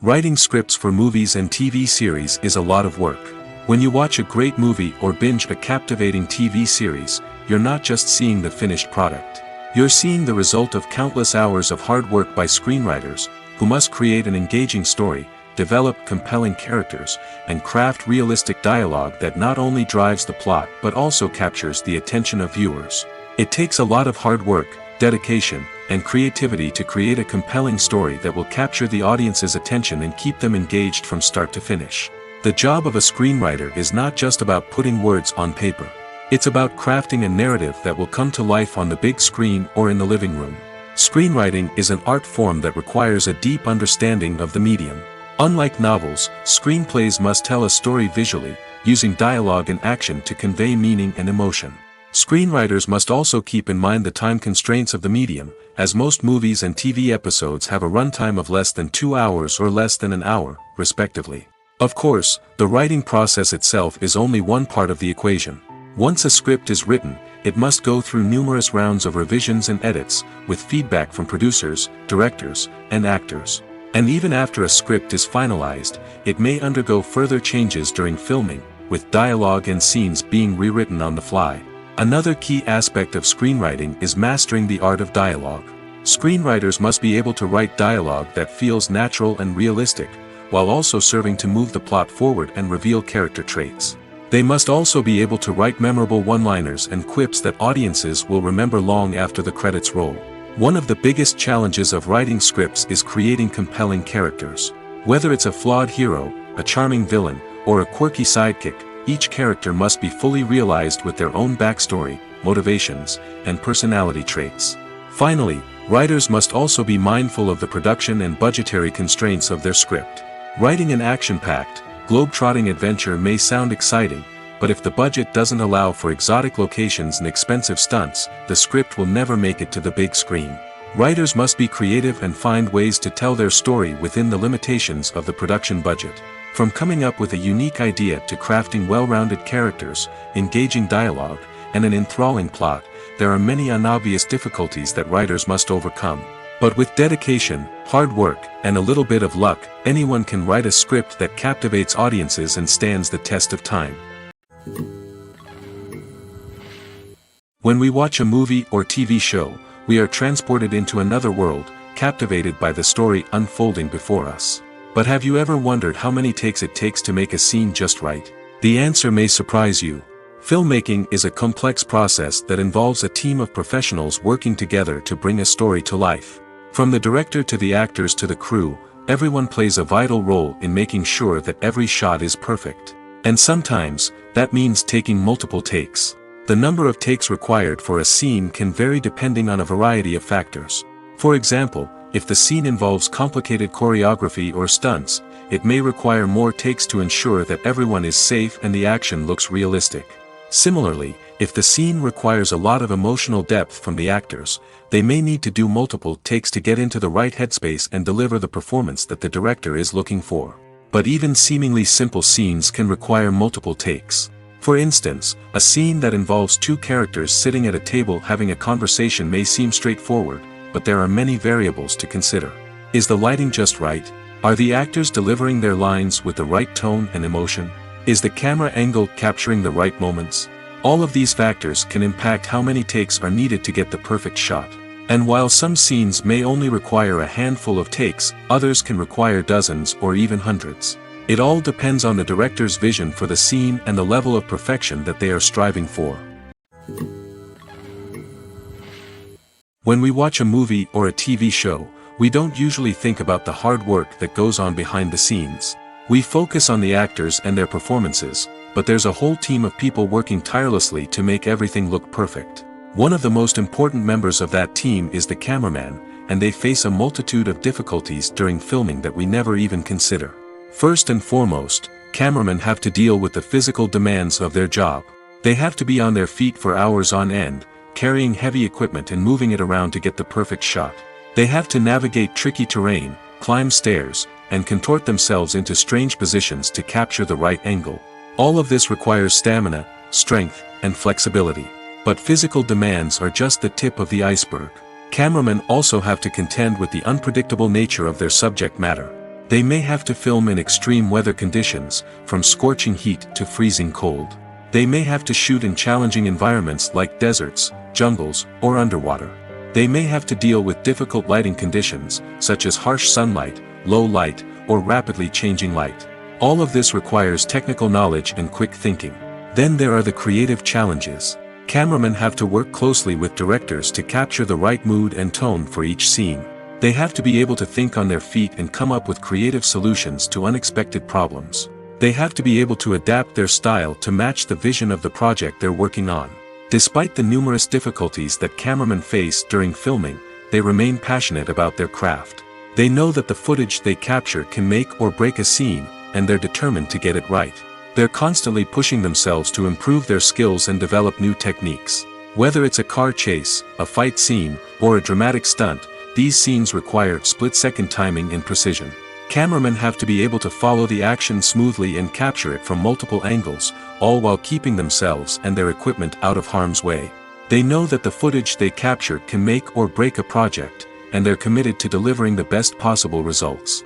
Writing scripts for movies and TV series is a lot of work. When you watch a great movie or binge a captivating TV series, you're not just seeing the finished product. You're seeing the result of countless hours of hard work by screenwriters, who must create an engaging story, develop compelling characters, and craft realistic dialogue that not only drives the plot but also captures the attention of viewers. It takes a lot of hard work, dedication, and creativity to create a compelling story that will capture the audience's attention and keep them engaged from start to finish. The job of a screenwriter is not just about putting words on paper. It's about crafting a narrative that will come to life on the big screen or in the living room. Screenwriting is an art form that requires a deep understanding of the medium. Unlike novels, screenplays must tell a story visually, using dialogue and action to convey meaning and emotion. Screenwriters must also keep in mind the time constraints of the medium, as most movies and TV episodes have a runtime of less than 2 hours or less than an hour, respectively. Of course, the writing process itself is only one part of the equation. Once a script is written, it must go through numerous rounds of revisions and edits, with feedback from producers, directors, and actors. And even after a script is finalized, it may undergo further changes during filming, with dialogue and scenes being rewritten on the fly. Another key aspect of screenwriting is mastering the art of dialogue. Screenwriters must be able to write dialogue that feels natural and realistic, while also serving to move the plot forward and reveal character traits. They must also be able to write memorable one-liners and quips that audiences will remember long after the credits roll. One of the biggest challenges of writing scripts is creating compelling characters. Whether it's a flawed hero, a charming villain, or a quirky sidekick, each character must be fully realized with their own backstory, motivations, and personality traits. Finally, writers must also be mindful of the production and budgetary constraints of their script. Writing an action-packed, globe-trotting adventure may sound exciting, but if the budget doesn't allow for exotic locations and expensive stunts, the script will never make it to the big screen. Writers must be creative and find ways to tell their story within the limitations of the production budget. From coming up with a unique idea to crafting well-rounded characters, engaging dialogue, and an enthralling plot, there are many unobvious difficulties that writers must overcome. But with dedication, hard work, and a little bit of luck, anyone can write a script that captivates audiences and stands the test of time. When we watch a movie or TV show, we are transported into another world, captivated by the story unfolding before us. But have you ever wondered how many takes it takes to make a scene just right? The answer may surprise you. Filmmaking is a complex process that involves a team of professionals working together to bring a story to life. From the director to the actors to the crew, everyone plays a vital role in making sure that every shot is perfect. And sometimes, that means taking multiple takes. The number of takes required for a scene can vary depending on a variety of factors. For example, if the scene involves complicated choreography or stunts, it may require more takes to ensure that everyone is safe and the action looks realistic. Similarly, if the scene requires a lot of emotional depth from the actors, they may need to do multiple takes to get into the right headspace and deliver the performance that the director is looking for. But even seemingly simple scenes can require multiple takes. For instance, a scene that involves two characters sitting at a table having a conversation may seem straightforward, but there are many variables to consider. Is the lighting just right? Are the actors delivering their lines with the right tone and emotion? Is the camera angle capturing the right moments? All of these factors can impact how many takes are needed to get the perfect shot. And while some scenes may only require a handful of takes, others can require dozens or even hundreds. It all depends on the director's vision for the scene and the level of perfection that they are striving for. When we watch a movie or a TV show, we don't usually think about the hard work that goes on behind the scenes. We focus on the actors and their performances, but there's a whole team of people working tirelessly to make everything look perfect. One of the most important members of that team is the cameraman, and they face a multitude of difficulties during filming that we never even consider. First and foremost, cameramen have to deal with the physical demands of their job. They have to be on their feet for hours on end, carrying heavy equipment and moving it around to get the perfect shot. They have to navigate tricky terrain, climb stairs, and contort themselves into strange positions to capture the right angle. All of this requires stamina, strength, and flexibility. But physical demands are just the tip of the iceberg. Cameramen also have to contend with the unpredictable nature of their subject matter. They may have to film in extreme weather conditions, from scorching heat to freezing cold. They may have to shoot in challenging environments like deserts, jungles, or underwater. They may have to deal with difficult lighting conditions, such as harsh sunlight, low light, or rapidly changing light. All of this requires technical knowledge and quick thinking. Then there are the creative challenges. Cameramen have to work closely with directors to capture the right mood and tone for each scene. They have to be able to think on their feet and come up with creative solutions to unexpected problems. They have to be able to adapt their style to match the vision of the project they're working on. Despite the numerous difficulties that cameramen face during filming, they remain passionate about their craft. They know that the footage they capture can make or break a scene, and they're determined to get it right. They're constantly pushing themselves to improve their skills and develop new techniques. Whether it's a car chase, a fight scene, or a dramatic stunt, these scenes require split-second timing and precision. Cameramen have to be able to follow the action smoothly and capture it from multiple angles, all while keeping themselves and their equipment out of harm's way. They know that the footage they capture can make or break a project, and they're committed to delivering the best possible results.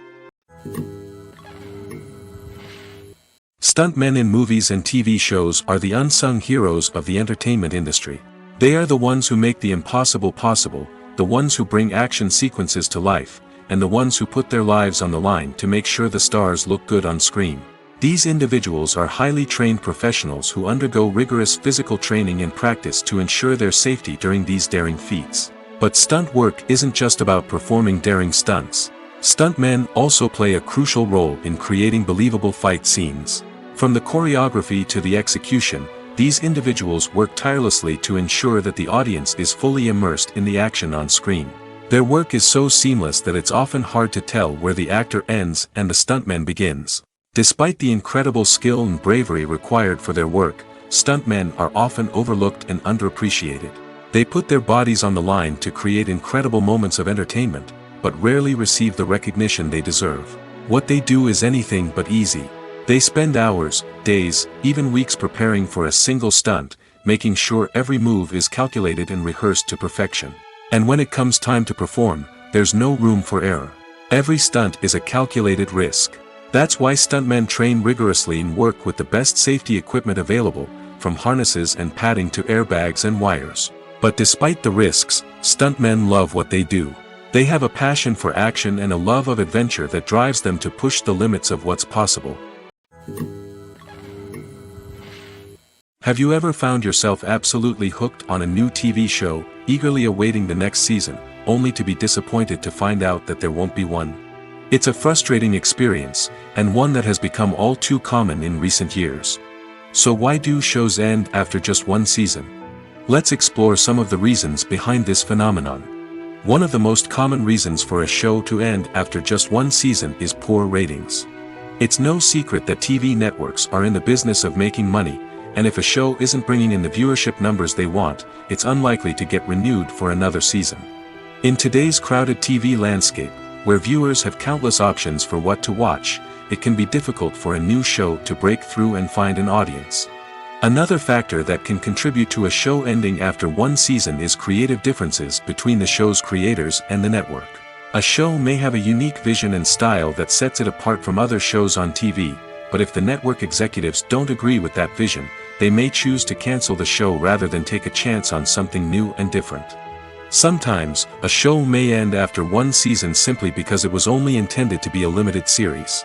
Stuntmen in movies and TV shows are the unsung heroes of the entertainment industry. They are the ones who make the impossible possible, the ones who bring action sequences to life, and the ones who put their lives on the line to make sure the stars look good on screen. These individuals are highly trained professionals who undergo rigorous physical training and practice to ensure their safety during these daring feats. But stunt work isn't just about performing daring stunts. Stuntmen also play a crucial role in creating believable fight scenes. From the choreography to the execution, these individuals work tirelessly to ensure that the audience is fully immersed in the action on screen. Their work is so seamless that it's often hard to tell where the actor ends and the stuntman begins. Despite the incredible skill and bravery required for their work, stuntmen are often overlooked and underappreciated. They put their bodies on the line to create incredible moments of entertainment, but rarely receive the recognition they deserve. What they do is anything but easy. They spend hours, days, even weeks preparing for a single stunt, making sure every move is calculated and rehearsed to perfection. And when it comes time to perform, there's no room for error. Every stunt is a calculated risk. That's why stuntmen train rigorously and work with the best safety equipment available, from harnesses and padding to airbags and wires. But despite the risks, stuntmen love what they do. They have a passion for action and a love of adventure that drives them to push the limits of what's possible. Have you ever found yourself absolutely hooked on a new TV show, eagerly awaiting the next season, only to be disappointed to find out that there won't be one? It's a frustrating experience, and one that has become all too common in recent years. So why do shows end after just one season? Let's explore some of the reasons behind this phenomenon. One of the most common reasons for a show to end after just one season is poor ratings. It's no secret that TV networks are in the business of making money, and if a show isn't bringing in the viewership numbers they want, it's unlikely to get renewed for another season. In today's crowded TV landscape, where viewers have countless options for what to watch, it can be difficult for a new show to break through and find an audience. Another factor that can contribute to a show ending after one season is creative differences between the show's creators and the network. A show may have a unique vision and style that sets it apart from other shows on TV, but if the network executives don't agree with that vision, they may choose to cancel the show rather than take a chance on something new and different. Sometimes, a show may end after one season simply because it was only intended to be a limited series.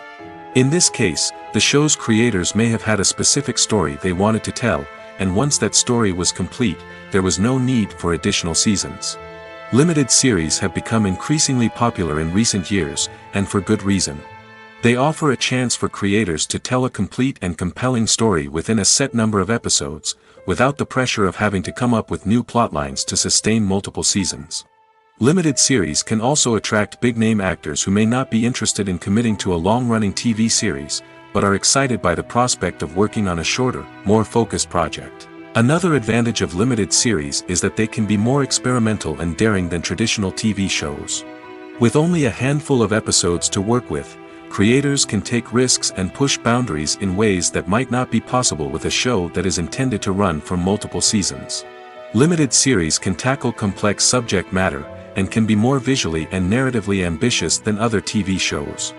In this case, the show's creators may have had a specific story they wanted to tell, and once that story was complete, there was no need for additional seasons. Limited series have become increasingly popular in recent years, and for good reason. They offer a chance for creators to tell a complete and compelling story within a set number of episodes, without the pressure of having to come up with new plotlines to sustain multiple seasons. Limited series can also attract big-name actors who may not be interested in committing to a long-running TV series, but are excited by the prospect of working on a shorter, more focused project. Another advantage of limited series is that they can be more experimental and daring than traditional TV shows. With only a handful of episodes to work with, creators can take risks and push boundaries in ways that might not be possible with a show that is intended to run for multiple seasons. Limited series can tackle complex subject matter, and can be more visually and narratively ambitious than other TV shows.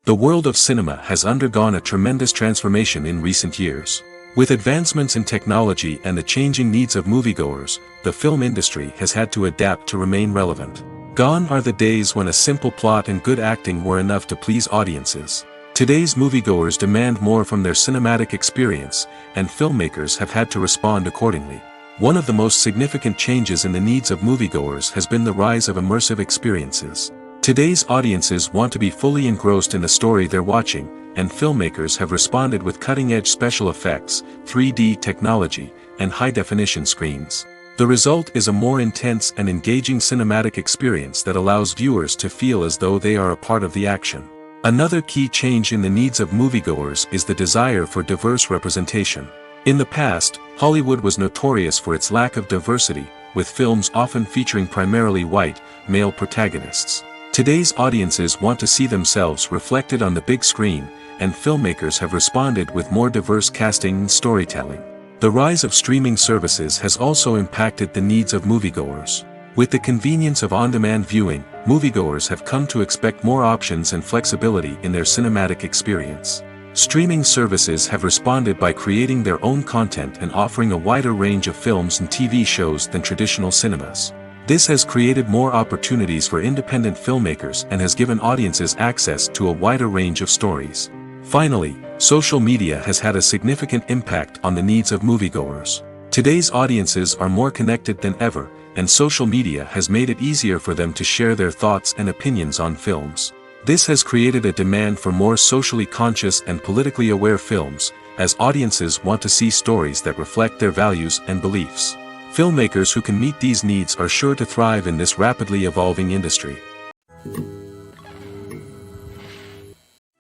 The world of cinema has undergone a tremendous transformation in recent years. With advancements in technology and the changing needs of moviegoers, the film industry has had to adapt to remain relevant. Gone are the days when a simple plot and good acting were enough to please audiences. Today's moviegoers demand more from their cinematic experience, and filmmakers have had to respond accordingly. One of the most significant changes in the needs of moviegoers has been the rise of immersive experiences. Today's audiences want to be fully engrossed in the story they're watching, and filmmakers have responded with cutting-edge special effects, 3D technology, and high-definition screens. The result is a more intense and engaging cinematic experience that allows viewers to feel as though they are a part of the action. Another key change in the needs of moviegoers is the desire for diverse representation. In the past, Hollywood was notorious for its lack of diversity, with films often featuring primarily white, male protagonists. Today's audiences want to see themselves reflected on the big screen, and filmmakers have responded with more diverse casting and storytelling. The rise of streaming services has also impacted the needs of moviegoers. With the convenience of on-demand viewing, moviegoers have come to expect more options and flexibility in their cinematic experience. Streaming services have responded by creating their own content and offering a wider range of films and TV shows than traditional cinemas. This has created more opportunities for independent filmmakers and has given audiences access to a wider range of stories. Finally, social media has had a significant impact on the needs of moviegoers. Today's audiences are more connected than ever, and social media has made it easier for them to share their thoughts and opinions on films. This has created a demand for more socially conscious and politically aware films, as audiences want to see stories that reflect their values and beliefs. Filmmakers who can meet these needs are sure to thrive in this rapidly evolving industry.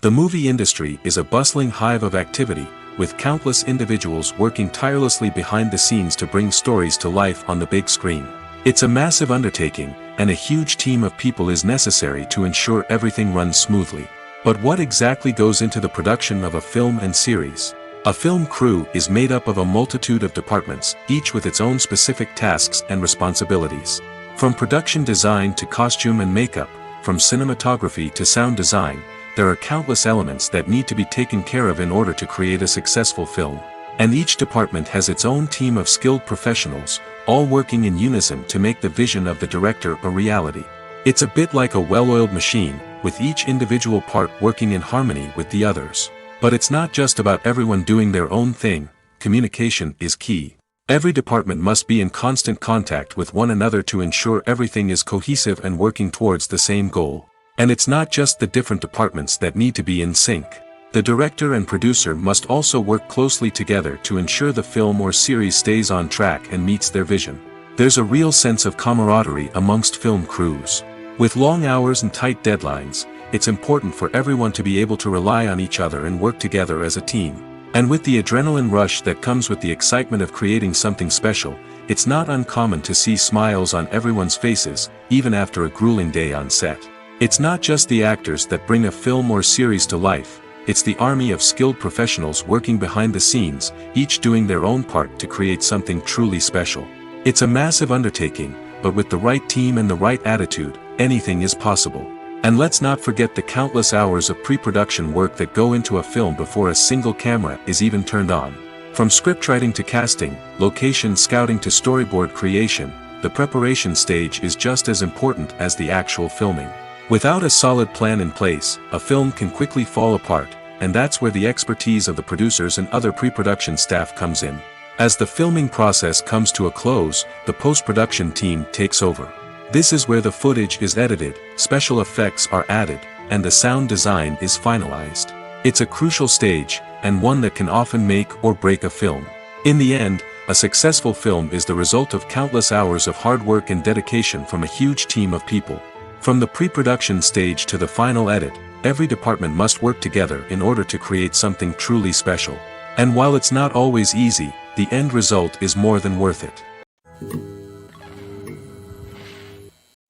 The movie industry is a bustling hive of activity, with countless individuals working tirelessly behind the scenes to bring stories to life on the big screen. It's a massive undertaking, and a huge team of people is necessary to ensure everything runs smoothly. But what exactly goes into the production of a film and series? A film crew is made up of a multitude of departments, each with its own specific tasks and responsibilities. From production design to costume and makeup, from cinematography to sound design, there are countless elements that need to be taken care of in order to create a successful film. And each department has its own team of skilled professionals, all working in unison to make the vision of the director a reality. It's a bit like a well-oiled machine, with each individual part working in harmony with the others. But it's not just about everyone doing their own thing. Communication is key. Every department must be in constant contact with one another to ensure everything is cohesive and working towards the same goal. And it's not just the different departments that need to be in sync. The director and producer must also work closely together to ensure the film or series stays on track and meets their vision. There's a real sense of camaraderie amongst film crews. With long hours and tight deadlines, it's important for everyone to be able to rely on each other and work together as a team. And with the adrenaline rush that comes with the excitement of creating something special, it's not uncommon to see smiles on everyone's faces, even after a grueling day on set. It's not just the actors that bring a film or series to life, it's the army of skilled professionals working behind the scenes, each doing their own part to create something truly special. It's a massive undertaking, but with the right team and the right attitude, anything is possible. And let's not forget the countless hours of pre-production work that go into a film before a single camera is even turned on. From scriptwriting to casting, location scouting to storyboard creation, the preparation stage is just as important as the actual filming. Without a solid plan in place, a film can quickly fall apart, and that's where the expertise of the producers and other pre-production staff comes in. As the filming process comes to a close, the post-production team takes over. This is where the footage is edited, special effects are added, and the sound design is finalized. It's a crucial stage, and one that can often make or break a film. In the end, a successful film is the result of countless hours of hard work and dedication from a huge team of people. From the pre-production stage to the final edit, every department must work together in order to create something truly special. And while it's not always easy, the end result is more than worth it.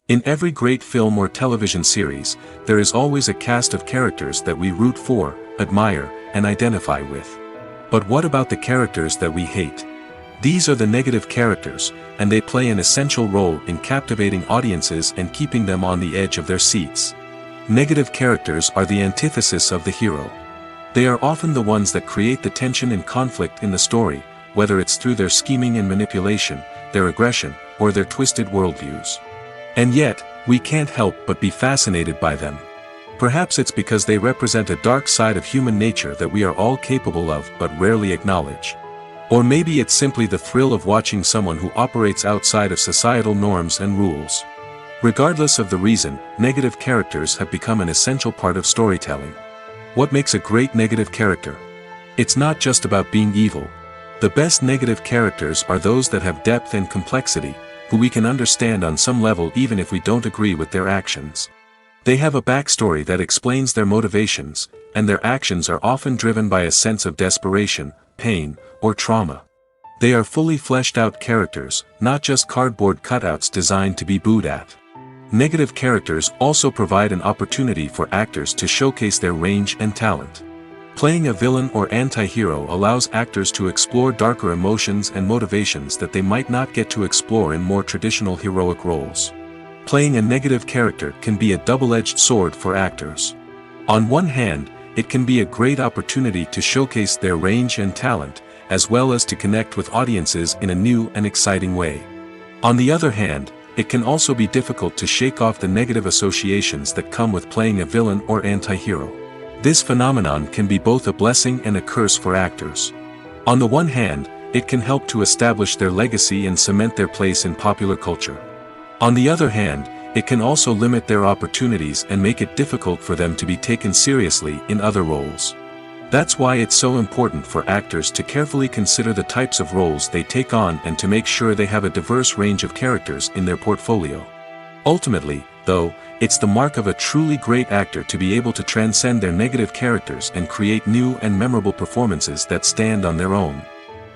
In every great film or television series, there is always a cast of characters that we root for, admire, and identify with. But what about the characters that we hate? These are the negative characters, and they play an essential role in captivating audiences and keeping them on the edge of their seats. Negative characters are the antithesis of the hero. They are often the ones that create the tension and conflict in the story, whether it's through their scheming and manipulation, their aggression, or their twisted worldviews. And yet, we can't help but be fascinated by them. Perhaps it's because they represent a dark side of human nature that we are all capable of but rarely acknowledge. Or maybe it's simply the thrill of watching someone who operates outside of societal norms and rules. Regardless of the reason, negative characters have become an essential part of storytelling. What makes a great negative character? It's not just about being evil. The best negative characters are those that have depth and complexity, who we can understand on some level even if we don't agree with their actions. They have a backstory that explains their motivations, and their actions are often driven by a sense of desperation, pain, or trauma. They are fully fleshed out characters, not just cardboard cutouts designed to be booed at. Negative characters also provide an opportunity for actors to showcase their range and talent. Playing a villain or anti-hero allows actors to explore darker emotions and motivations that they might not get to explore in more traditional heroic roles. Playing a negative character can be a double-edged sword for actors. On one hand, it can be a great opportunity to showcase their range and talent, as well as to connect with audiences in a new and exciting way. On the other hand, it can also be difficult to shake off the negative associations that come with playing a villain or anti-hero. This phenomenon can be both a blessing and a curse for actors. On the one hand, it can help to establish their legacy and cement their place in popular culture. On the other hand, it can also limit their opportunities and make it difficult for them to be taken seriously in other roles. That's why it's so important for actors to carefully consider the types of roles they take on and to make sure they have a diverse range of characters in their portfolio. Ultimately, though, it's the mark of a truly great actor to be able to transcend their negative characters and create new and memorable performances that stand on their own.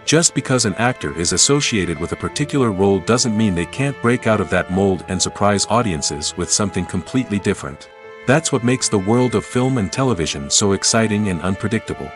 Just because an actor is associated with a particular role doesn't mean they can't break out of that mold and surprise audiences with something completely different. That's what makes the world of film and television so exciting and unpredictable.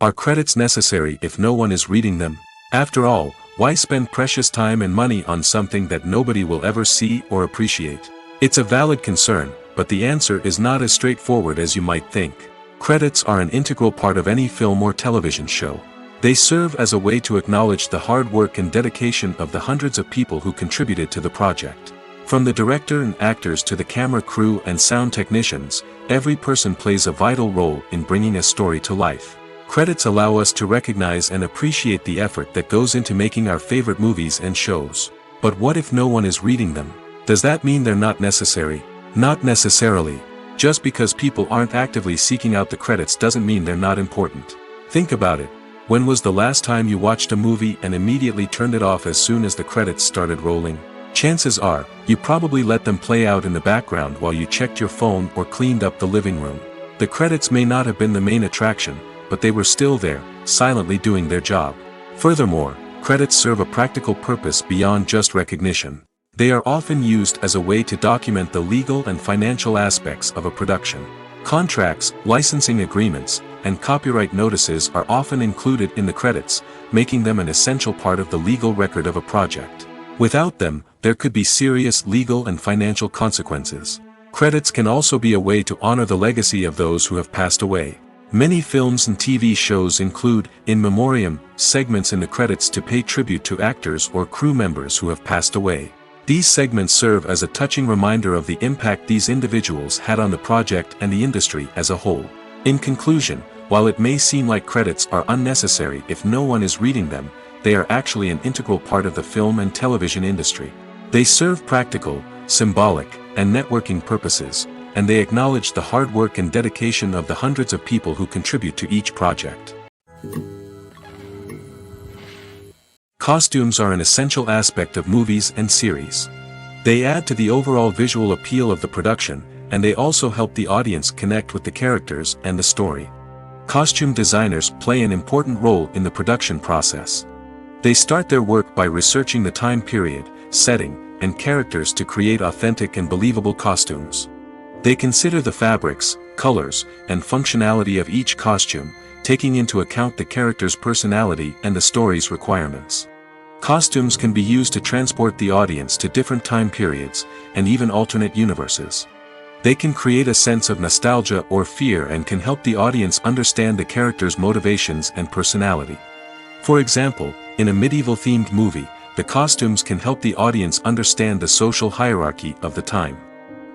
Are credits necessary if no one is reading them? After all, why spend precious time and money on something that nobody will ever see or appreciate? It's a valid concern, but the answer is not as straightforward as you might think. Credits are an integral part of any film or television show. They serve as a way to acknowledge the hard work and dedication of the hundreds of people who contributed to the project. From the director and actors to the camera crew and sound technicians, every person plays a vital role in bringing a story to life. Credits allow us to recognize and appreciate the effort that goes into making our favorite movies and shows. But what if no one is reading them? Does that mean they're not necessary? Not necessarily. Just because people aren't actively seeking out the credits doesn't mean they're not important. Think about it. When was the last time you watched a movie and immediately turned it off as soon as the credits started rolling? Chances are, you probably let them play out in the background while you checked your phone or cleaned up the living room. The credits may not have been the main attraction, but they were still there, silently doing their job. Furthermore, credits serve a practical purpose beyond just recognition. They are often used as a way to document the legal and financial aspects of a production. Contracts, licensing agreements, and copyright notices are often included in the credits, making them an essential part of the legal record of a project. Without them, there could be serious legal and financial consequences. Credits can also be a way to honor the legacy of those who have passed away. Many films and TV shows include, in memoriam, segments in the credits to pay tribute to actors or crew members who have passed away. These segments serve as a touching reminder of the impact these individuals had on the project and the industry as a whole. In conclusion, while it may seem like credits are unnecessary if no one is reading them, they are actually an integral part of the film and television industry. They serve practical, symbolic, and networking purposes, and they acknowledge the hard work and dedication of the hundreds of people who contribute to each project. Costumes are an essential aspect of movies and series. They add to the overall visual appeal of the production, and they also help the audience connect with the characters and the story. Costume designers play an important role in the production process. They start their work by researching the time period, setting, and characters to create authentic and believable costumes. They consider the fabrics, colors, and functionality of each costume, taking into account the character's personality and the story's requirements. Costumes can be used to transport the audience to different time periods, and even alternate universes. They can create a sense of nostalgia or fear and can help the audience understand the character's motivations and personality. For example, in a medieval-themed movie, the costumes can help the audience understand the social hierarchy of the time.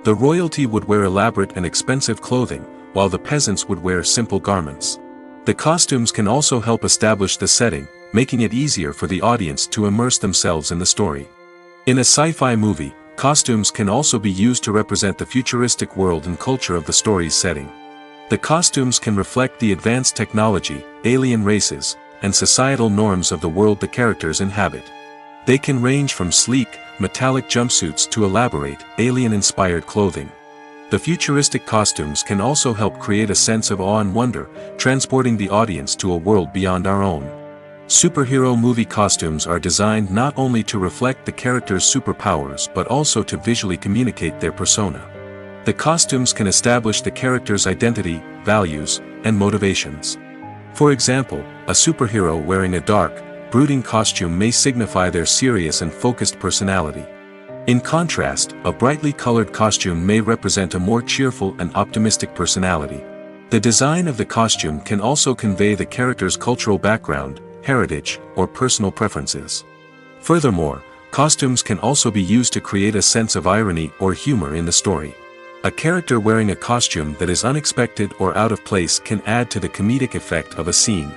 The royalty would wear elaborate and expensive clothing, while the peasants would wear simple garments. The costumes can also help establish the setting, making it easier for the audience to immerse themselves in the story. In a sci-fi movie, costumes can also be used to represent the futuristic world and culture of the story's setting. The costumes can reflect the advanced technology, alien races, and societal norms of the world the characters inhabit. They can range from sleek, metallic jumpsuits to elaborate, alien-inspired clothing. The futuristic costumes can also help create a sense of awe and wonder, transporting the audience to a world beyond our own. Superhero movie costumes are designed not only to reflect the character's superpowers but also to visually communicate their persona. The costumes can establish the character's identity, values, and motivations. For example, a superhero wearing a dark, brooding costume may signify their serious and focused personality. In contrast, a brightly colored costume may represent a more cheerful and optimistic personality. The design of the costume can also convey the character's cultural background, heritage, or personal preferences. Furthermore, costumes can also be used to create a sense of irony or humor in the story. A character wearing a costume that is unexpected or out of place can add to the comedic effect of a scene.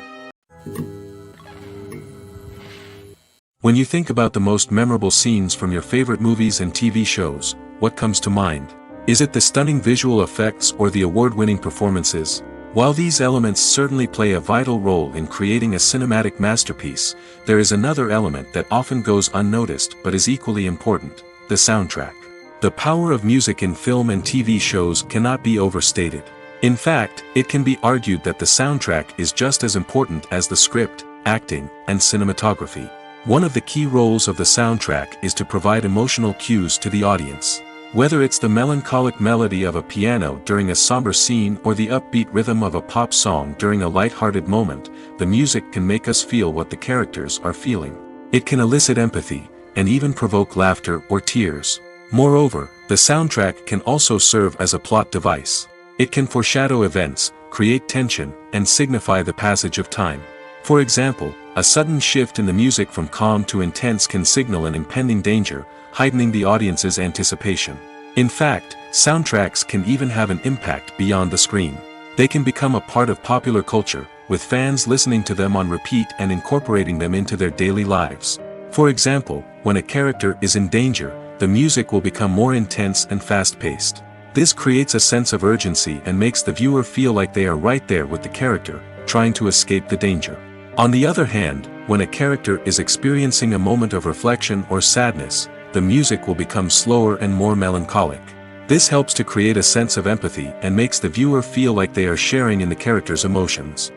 When you think about the most memorable scenes from your favorite movies and TV shows, what comes to mind? Is it the stunning visual effects or the award-winning performances? While these elements certainly play a vital role in creating a cinematic masterpiece, there is another element that often goes unnoticed but is equally important: the soundtrack. The power of music in film and TV shows cannot be overstated. In fact, it can be argued that the soundtrack is just as important as the script, acting, and cinematography. One of the key roles of the soundtrack is to provide emotional cues to the audience. Whether it's the melancholic melody of a piano during a somber scene or the upbeat rhythm of a pop song during a light-hearted moment, the music can make us feel what the characters are feeling. It can elicit empathy, and even provoke laughter or tears. Moreover, the soundtrack can also serve as a plot device. It can foreshadow events, create tension, and signify the passage of time. For example, a sudden shift in the music from calm to intense can signal an impending danger, heightening the audience's anticipation. In fact, soundtracks can even have an impact beyond the screen. They can become a part of popular culture, with fans listening to them on repeat and incorporating them into their daily lives. For example, when a character is in danger, the music will become more intense and fast-paced. This creates a sense of urgency and makes the viewer feel like they are right there with the character, trying to escape the danger. On the other hand, when a character is experiencing a moment of reflection or sadness, the music will become slower and more melancholic. This helps to create a sense of empathy and makes the viewer feel like they are sharing in the character's emotions.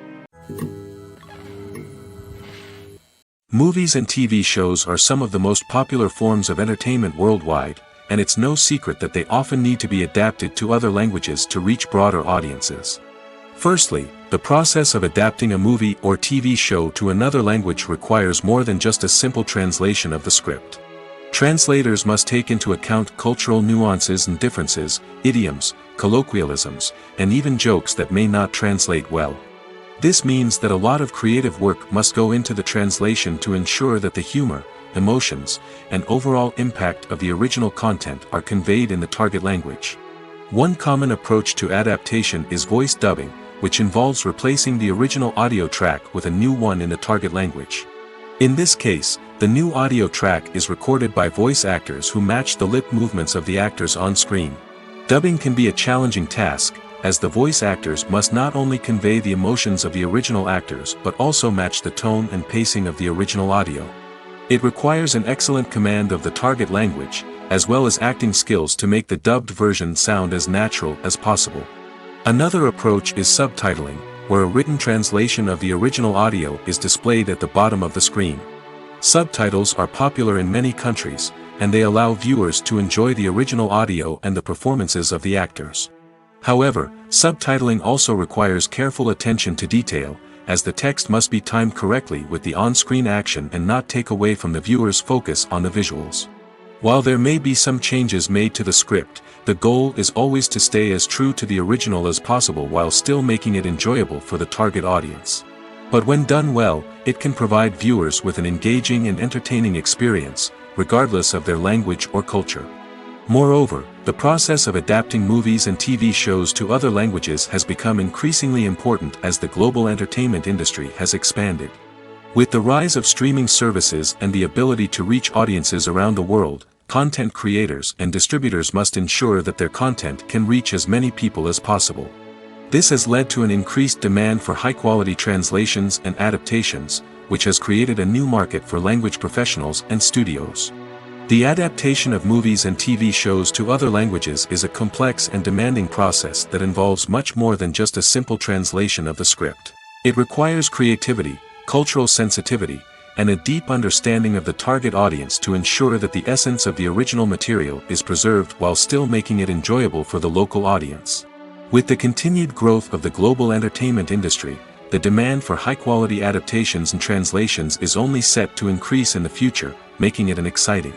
Movies and TV shows are some of the most popular forms of entertainment worldwide, and it's no secret that they often need to be adapted to other languages to reach broader audiences. Firstly, The process of adapting a movie or TV show to another language requires more than just a simple translation of the script. Translators must take into account cultural nuances and differences, idioms, colloquialisms, and even jokes that may not translate well. This means that a lot of creative work must go into the translation to ensure that the humor, emotions, and overall impact of the original content are conveyed in the target language. One common approach to adaptation is voice dubbing, which involves replacing the original audio track with a new one in the target language. In this case, the new audio track is recorded by voice actors who match the lip movements of the actors on screen. Dubbing can be a challenging task, as the voice actors must not only convey the emotions of the original actors but also match the tone and pacing of the original audio. It requires an excellent command of the target language, as well as acting skills to make the dubbed version sound as natural as possible. Another approach is subtitling, where a written translation of the original audio is displayed at the bottom of the screen. Subtitles are popular in many countries, and they allow viewers to enjoy the original audio and the performances of the actors. However, subtitling also requires careful attention to detail, as the text must be timed correctly with the on-screen action and not take away from the viewer's focus on the visuals. While there may be some changes made to the script, the goal is always to stay as true to the original as possible while still making it enjoyable for the target audience. But when done well, it can provide viewers with an engaging and entertaining experience, regardless of their language or culture. Moreover, the process of adapting movies and TV shows to other languages has become increasingly important as the global entertainment industry has expanded. With the rise of streaming services and the ability to reach audiences around the world, content creators and distributors must ensure that their content can reach as many people as possible. This has led to an increased demand for high-quality translations and adaptations, which has created a new market for language professionals and studios. The adaptation of movies and TV shows to other languages is a complex and demanding process that involves much more than just a simple translation of the script. It requires creativity, cultural sensitivity, and a deep understanding of the target audience to ensure that the essence of the original material is preserved while still making it enjoyable for the local audience. With the continued growth of the global entertainment industry, the demand for high-quality adaptations and translations is only set to increase in the future, making it an exciting.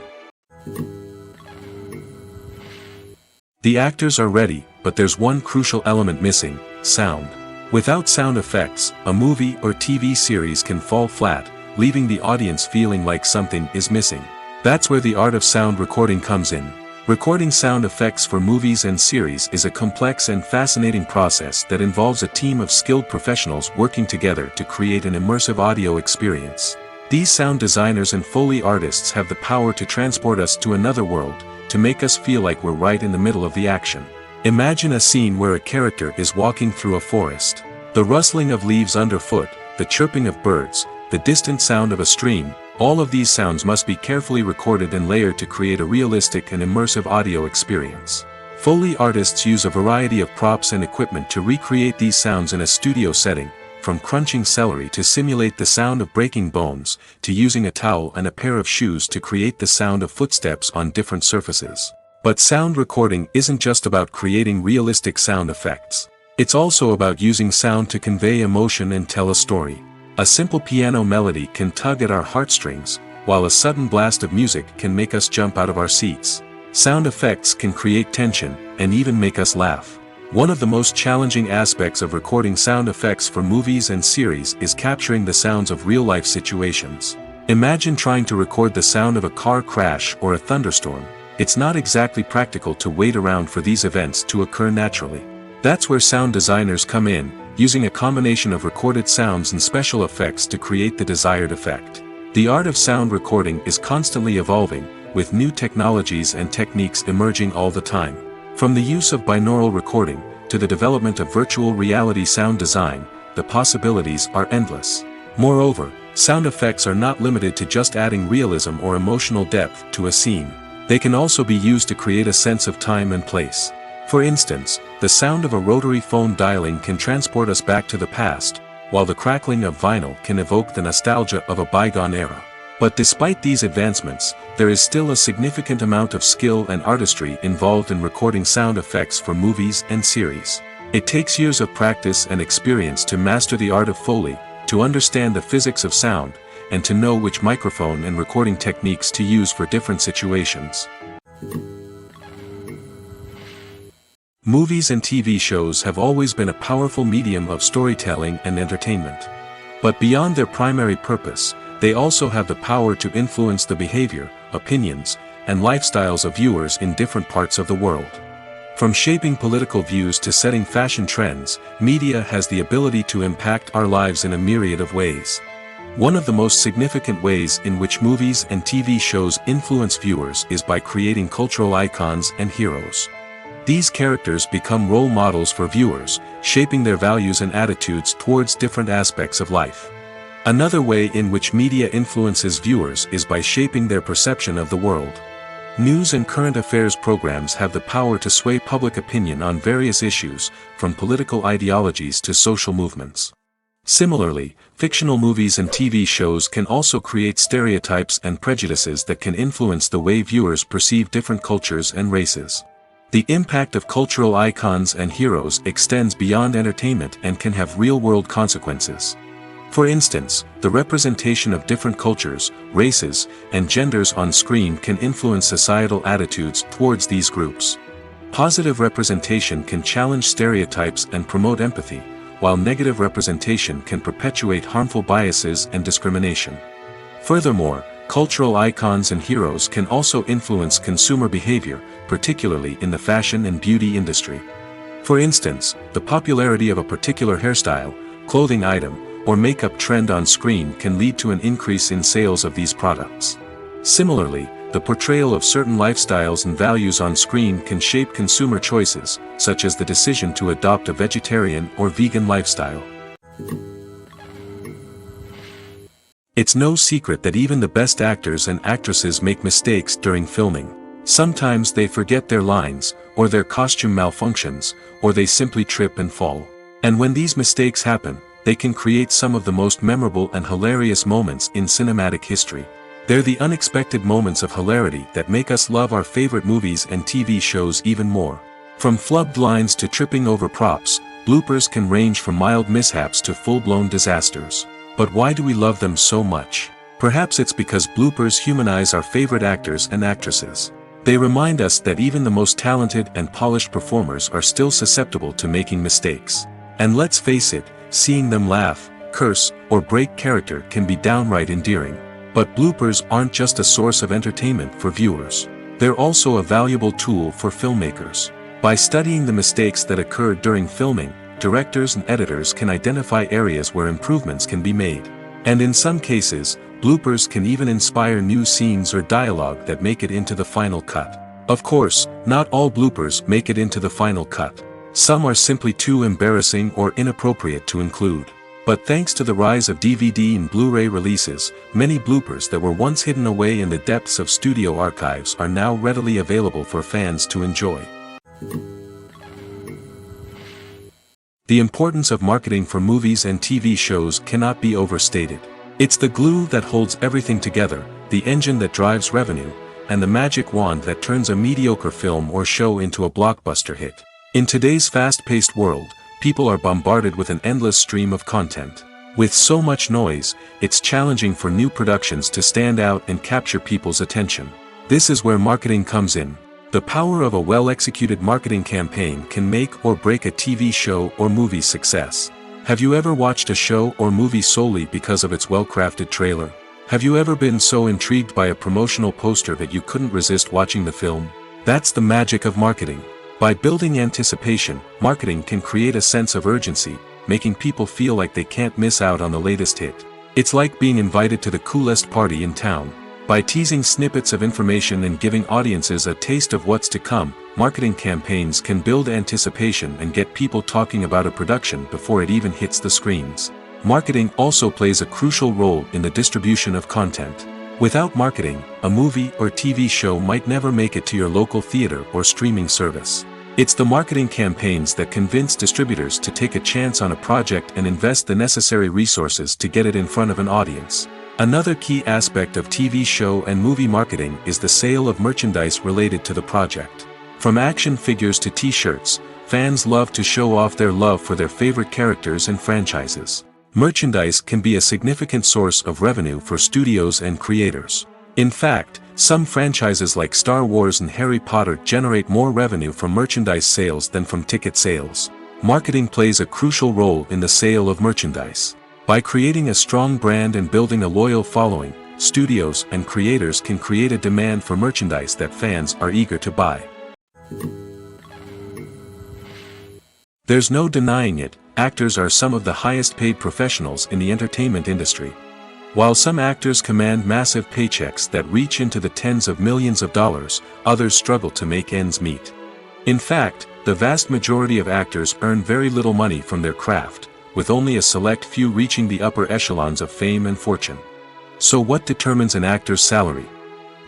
The actors are ready, but there's one crucial element missing: sound. Without sound effects, a movie or TV series can fall flat, leaving the audience feeling like something is missing. That's where the art of sound recording comes in. Recording sound effects for movies and series is a complex and fascinating process that involves a team of skilled professionals working together to create an immersive audio experience. These sound designers and Foley artists have the power to transport us to another world, to make us feel like we're right in the middle of the action. Imagine a scene where a character is walking through a forest. The rustling of leaves underfoot, the chirping of birds, the distant sound of a stream, all of these sounds must be carefully recorded and layered to create a realistic and immersive audio experience. Foley artists use a variety of props and equipment to recreate these sounds in a studio setting, from crunching celery to simulate the sound of breaking bones, to using a towel and a pair of shoes to create the sound of footsteps on different surfaces. But sound recording isn't just about creating realistic sound effects. It's also about using sound to convey emotion and tell a story. A simple piano melody can tug at our heartstrings, while a sudden blast of music can make us jump out of our seats. Sound effects can create tension, and even make us laugh. One of the most challenging aspects of recording sound effects for movies and series is capturing the sounds of real-life situations. Imagine trying to record the sound of a car crash or a thunderstorm. It's not exactly practical to wait around for these events to occur naturally. That's where sound designers come in, using a combination of recorded sounds and special effects to create the desired effect. The art of sound recording is constantly evolving, with new technologies and techniques emerging all the time. From the use of binaural recording, to the development of virtual reality sound design, the possibilities are endless. Moreover, sound effects are not limited to just adding realism or emotional depth to a scene. They can also be used to create a sense of time and place. For instance, the sound of a rotary phone dialing can transport us back to the past, while the crackling of vinyl can evoke the nostalgia of a bygone era. But despite these advancements, there is still a significant amount of skill and artistry involved in recording sound effects for movies and series. It takes years of practice and experience to master the art of Foley, to understand the physics of sound, and to know which microphone and recording techniques to use for different situations. Movies and TV shows have always been a powerful medium of storytelling and entertainment. But beyond their primary purpose, they also have the power to influence the behavior, opinions, and lifestyles of viewers in different parts of the world. From shaping political views to setting fashion trends, media has the ability to impact our lives in a myriad of ways. One of the most significant ways in which movies and TV shows influence viewers is by creating cultural icons and heroes. These characters become role models for viewers, shaping their values and attitudes towards different aspects of life. Another way in which media influences viewers is by shaping their perception of the world. News and current affairs programs have the power to sway public opinion on various issues, from political ideologies to social movements. Similarly, fictional movies and TV shows can also create stereotypes and prejudices that can influence the way viewers perceive different cultures and races. The impact of cultural icons and heroes extends beyond entertainment and can have real-world consequences. For instance, the representation of different cultures, races, and genders on screen can influence societal attitudes towards these groups. Positive representation can challenge stereotypes and promote empathy, while negative representation can perpetuate harmful biases and discrimination. Furthermore, cultural icons and heroes can also influence consumer behavior, particularly in the fashion and beauty industry. For instance, the popularity of a particular hairstyle, clothing item, or makeup trend on screen can lead to an increase in sales of these products. Similarly, the portrayal of certain lifestyles and values on screen can shape consumer choices, such as the decision to adopt a vegetarian or vegan lifestyle. It's no secret that even the best actors and actresses make mistakes during filming. Sometimes they forget their lines, or their costume malfunctions, or they simply trip and fall. And when these mistakes happen, they can create some of the most memorable and hilarious moments in cinematic history. They're the unexpected moments of hilarity that make us love our favorite movies and TV shows even more. From flubbed lines to tripping over props, bloopers can range from mild mishaps to full-blown disasters. But why do we love them so much? Perhaps it's because bloopers humanize our favorite actors and actresses. They remind us that even the most talented and polished performers are still susceptible to making mistakes. And let's face it, seeing them laugh, curse, or break character can be downright endearing. But bloopers aren't just a source of entertainment for viewers. They're also a valuable tool for filmmakers. By studying the mistakes that occurred during filming, directors and editors can identify areas where improvements can be made. And in some cases, bloopers can even inspire new scenes or dialogue that make it into the final cut. Of course, not all bloopers make it into the final cut. Some are simply too embarrassing or inappropriate to include. But thanks to the rise of DVD and Blu-ray releases, many bloopers that were once hidden away in the depths of studio archives are now readily available for fans to enjoy. The importance of marketing for movies and TV shows cannot be overstated. It's the glue that holds everything together, the engine that drives revenue, and the magic wand that turns a mediocre film or show into a blockbuster hit. In today's fast-paced world, people are bombarded with an endless stream of content. With so much noise, it's challenging for new productions to stand out and capture people's attention. This is where marketing comes in. The power of a well-executed marketing campaign can make or break a TV show or movie's success. Have you ever watched a show or movie solely because of its well-crafted trailer? Have you ever been so intrigued by a promotional poster that you couldn't resist watching the film? That's the magic of marketing. By building anticipation, marketing can create a sense of urgency, making people feel like they can't miss out on the latest hit. It's like being invited to the coolest party in town. By teasing snippets of information and giving audiences a taste of what's to come, marketing campaigns can build anticipation and get people talking about a production before it even hits the screens. Marketing also plays a crucial role in the distribution of content. Without marketing, a movie or TV show might never make it to your local theater or streaming service. It's the marketing campaigns that convince distributors to take a chance on a project and invest the necessary resources to get it in front of an audience. Another key aspect of TV show and movie marketing is the sale of merchandise related to the project. From action figures to t-shirts, fans love to show off their love for their favorite characters and franchises. Merchandise can be a significant source of revenue for studios and creators. In fact, some franchises like Star Wars and Harry Potter generate more revenue from merchandise sales than from ticket sales. Marketing plays a crucial role in the sale of merchandise. By creating a strong brand and building a loyal following, studios and creators can create a demand for merchandise that fans are eager to buy. There's no denying it, actors are some of the highest paid professionals in the entertainment industry. While some actors command massive paychecks that reach into the tens of millions of dollars, others struggle to make ends meet. In fact, the vast majority of actors earn very little money from their craft, with only a select few reaching the upper echelons of fame and fortune. So what determines an actor's salary?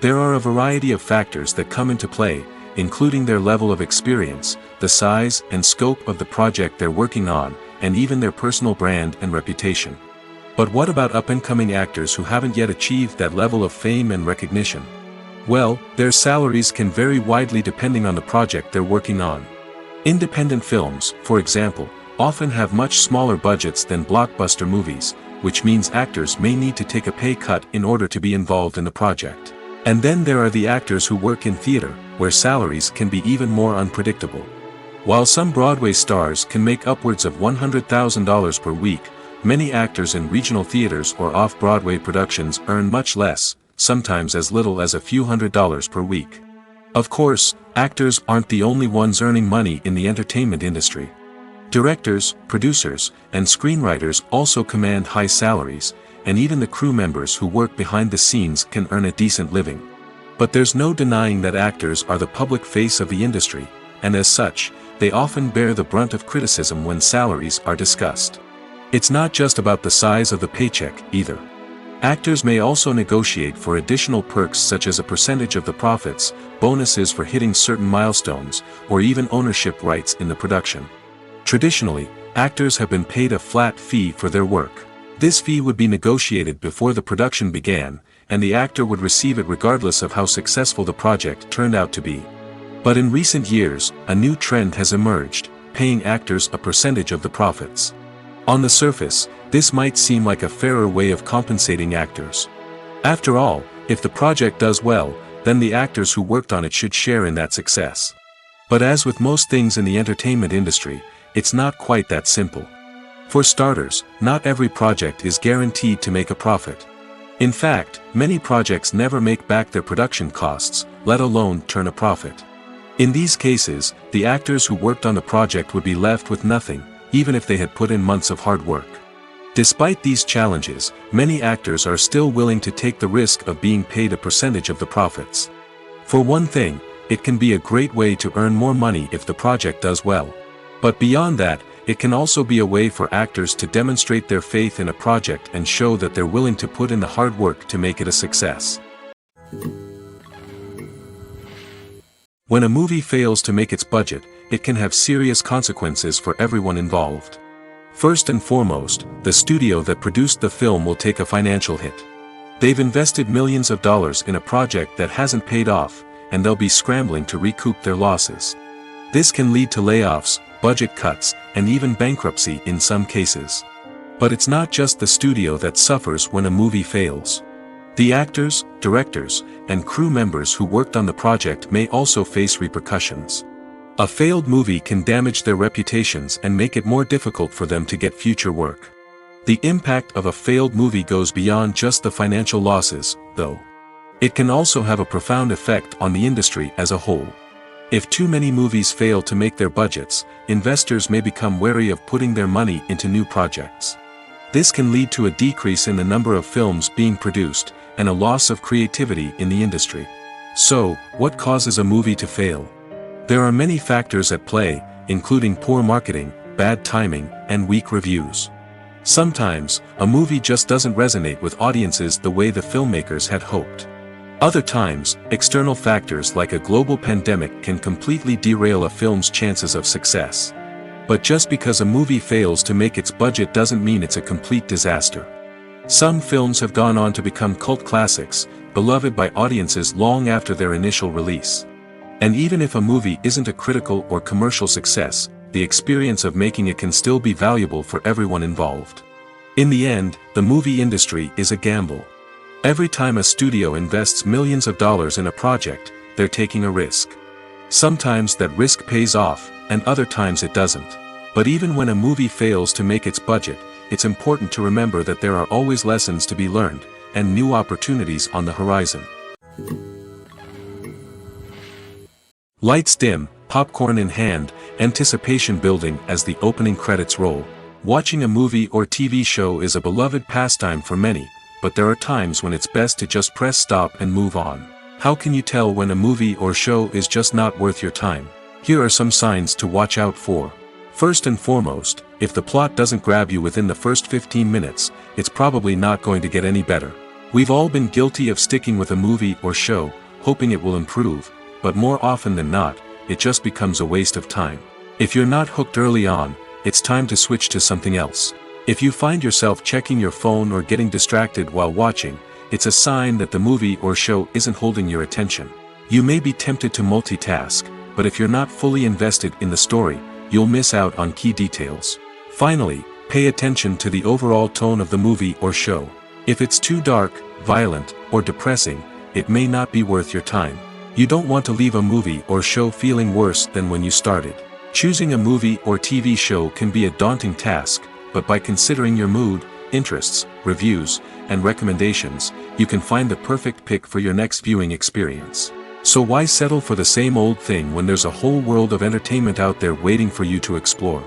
There are a variety of factors that come into play, including their level of experience, the size and scope of the project they're working on, and even their personal brand and reputation. But what about up-and-coming actors who haven't yet achieved that level of fame and recognition? Well, their salaries can vary widely depending on the project they're working on. Independent films, for example, often have much smaller budgets than blockbuster movies, which means actors may need to take a pay cut in order to be involved in the project. And then there are the actors who work in theater, where salaries can be even more unpredictable. While some Broadway stars can make upwards of $100,000 per week, many actors in regional theaters or off-Broadway productions earn much less, sometimes as little as a few $100s per week. Of course, actors aren't the only ones earning money in the entertainment industry. Directors, producers, and screenwriters also command high salaries, and even the crew members who work behind the scenes can earn a decent living. But there's no denying that actors are the public face of the industry, and as such, they often bear the brunt of criticism when salaries are discussed. It's not just about the size of the paycheck, either. Actors may also negotiate for additional perks such as a percentage of the profits, bonuses for hitting certain milestones, or even ownership rights in the production. Traditionally, actors have been paid a flat fee for their work. This fee would be negotiated before the production began, and the actor would receive it regardless of how successful the project turned out to be. But in recent years, a new trend has emerged, paying actors a percentage of the profits. On the surface, this might seem like a fairer way of compensating actors. After all, if the project does well, then the actors who worked on it should share in that success. But as with most things in the entertainment industry, it's not quite that simple. For starters, not every project is guaranteed to make a profit. In fact, many projects never make back their production costs, let alone turn a profit. In these cases, the actors who worked on the project would be left with nothing, even if they had put in months of hard work. Despite these challenges, many actors are still willing to take the risk of being paid a percentage of the profits. For one thing, it can be a great way to earn more money if the project does well. But beyond that, it can also be a way for actors to demonstrate their faith in a project and show that they're willing to put in the hard work to make it a success. When a movie fails to make its budget, it can have serious consequences for everyone involved. First and foremost, the studio that produced the film will take a financial hit. They've invested millions of dollars in a project that hasn't paid off, and they'll be scrambling to recoup their losses. This can lead to layoffs, budget cuts, and even bankruptcy in some cases. But it's not just the studio that suffers when a movie fails. The actors, directors, and crew members who worked on the project may also face repercussions. A failed movie can damage their reputations and make it more difficult for them to get future work. The impact of a failed movie goes beyond just the financial losses, though. It can also have a profound effect on the industry as a whole. If too many movies fail to make their budgets, investors may become wary of putting their money into new projects. This can lead to a decrease in the number of films being produced, and a loss of creativity in the industry. So, what causes a movie to fail? There are many factors at play, including poor marketing, bad timing, and weak reviews. Sometimes, a movie just doesn't resonate with audiences the way the filmmakers had hoped. Other times, external factors like a global pandemic can completely derail a film's chances of success. But just because a movie fails to make its budget doesn't mean it's a complete disaster. Some films have gone on to become cult classics, beloved by audiences long after their initial release. And even if a movie isn't a critical or commercial success, the experience of making it can still be valuable for everyone involved. In the end, the movie industry is a gamble. Every time a studio invests millions of dollars in a project, they're taking a risk. Sometimes that risk pays off, and other times it doesn't. But even when a movie fails to make its budget, it's important to remember that there are always lessons to be learned, and new opportunities on the horizon. Lights dim, popcorn in hand, anticipation building as the opening credits roll. Watching a movie or TV show is a beloved pastime for many, but there are times when it's best to just press stop and move on. How can you tell when a movie or show is just not worth your time? Here are some signs to watch out for. First and foremost, if the plot doesn't grab you within the first 15 minutes, it's probably not going to get any better. We've all been guilty of sticking with a movie or show, hoping it will improve, but more often than not, it just becomes a waste of time. If you're not hooked early on, it's time to switch to something else. If you find yourself checking your phone or getting distracted while watching, it's a sign that the movie or show isn't holding your attention. You may be tempted to multitask, but if you're not fully invested in the story, you'll miss out on key details. Finally, pay attention to the overall tone of the movie or show. If it's too dark, violent, or depressing, it may not be worth your time. You don't want to leave a movie or show feeling worse than when you started. Choosing a movie or TV show can be a daunting task, but by considering your mood, interests, reviews, and recommendations, you can find the perfect pick for your next viewing experience. So why settle for the same old thing when there's a whole world of entertainment out there waiting for you to explore?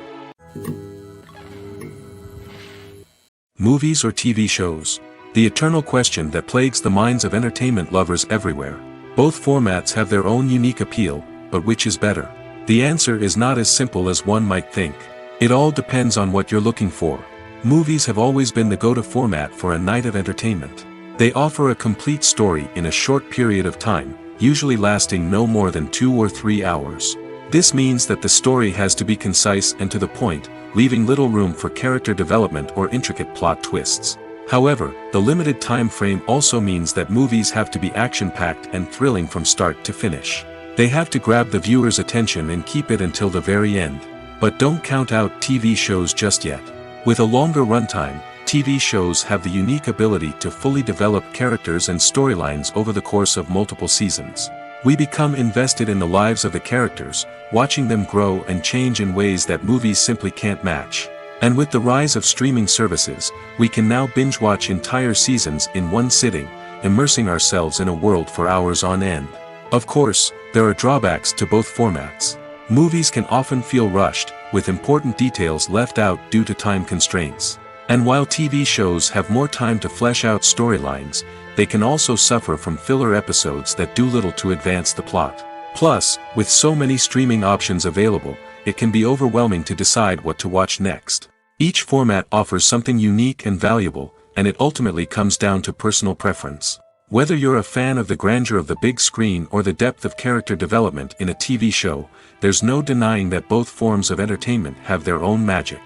Movies or TV shows? The eternal question that plagues the minds of entertainment lovers everywhere. Both formats have their own unique appeal, but which is better? The answer is not as simple as one might think. It all depends on what you're looking for. Movies have always been the go-to format for a night of entertainment. They offer a complete story in a short period of time, usually lasting no more than 2 or 3 hours. This means that the story has to be concise and to the point, leaving little room for character development or intricate plot twists. However, the limited time frame also means that movies have to be action-packed and thrilling from start to finish. They have to grab the viewer's attention and keep it until the very end. But don't count out TV shows just yet. With a longer runtime, TV shows have the unique ability to fully develop characters and storylines over the course of multiple seasons. We become invested in the lives of the characters, watching them grow and change in ways that movies simply can't match. And with the rise of streaming services, we can now binge-watch entire seasons in one sitting, immersing ourselves in a world for hours on end. Of course, there are drawbacks to both formats. Movies can often feel rushed, with important details left out due to time constraints. And while TV shows have more time to flesh out storylines, they can also suffer from filler episodes that do little to advance the plot. Plus, with so many streaming options available, it can be overwhelming to decide what to watch next. Each format offers something unique and valuable, and it ultimately comes down to personal preference. Whether you're a fan of the grandeur of the big screen or the depth of character development in a TV show, there's no denying that both forms of entertainment have their own magic.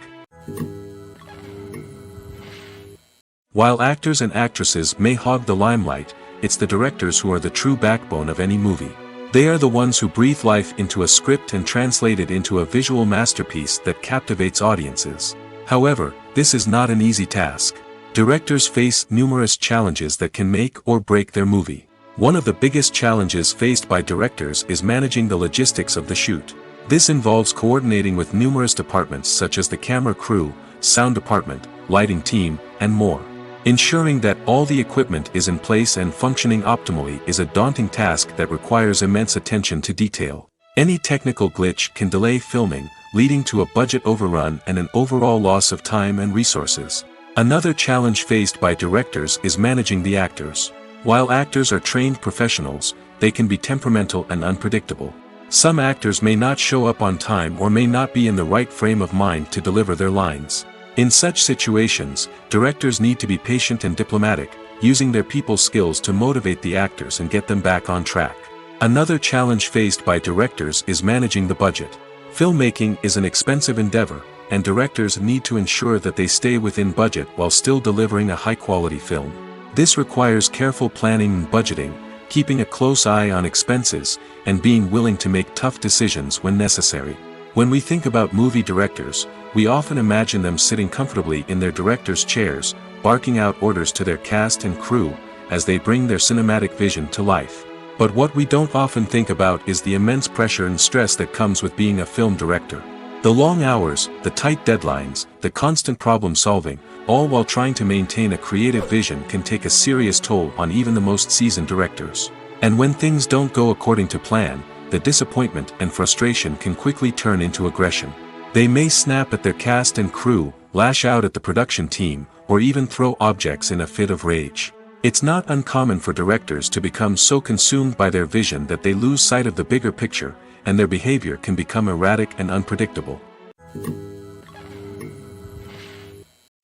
While actors and actresses may hog the limelight, it's the directors who are the true backbone of any movie. They are the ones who breathe life into a script and translate it into a visual masterpiece that captivates audiences. However, this is not an easy task. Directors face numerous challenges that can make or break their movie. One of the biggest challenges faced by directors is managing the logistics of the shoot. This involves coordinating with numerous departments such as the camera crew, sound department, lighting team, and more. Ensuring that all the equipment is in place and functioning optimally is a daunting task that requires immense attention to detail. Any technical glitch can delay filming, leading to a budget overrun and an overall loss of time and resources. Another challenge faced by directors is managing the actors. While actors are trained professionals, they can be temperamental and unpredictable. Some actors may not show up on time or may not be in the right frame of mind to deliver their lines. In such situations, directors need to be patient and diplomatic, using their people skills to motivate the actors and get them back on track. Another challenge faced by directors is managing the budget. Filmmaking is an expensive endeavor, and directors need to ensure that they stay within budget while still delivering a high-quality film. This requires careful planning and budgeting, keeping a close eye on expenses, and being willing to make tough decisions when necessary. When we think about movie directors, we often imagine them sitting comfortably in their director's chairs, barking out orders to their cast and crew, as they bring their cinematic vision to life. But what we don't often think about is the immense pressure and stress that comes with being a film director. The long hours, the tight deadlines, the constant problem solving, all while trying to maintain a creative vision can take a serious toll on even the most seasoned directors. And when things don't go according to plan, the disappointment and frustration can quickly turn into aggression. They may snap at their cast and crew, lash out at the production team, or even throw objects in a fit of rage. It's not uncommon for directors to become so consumed by their vision that they lose sight of the bigger picture, and their behavior can become erratic and unpredictable.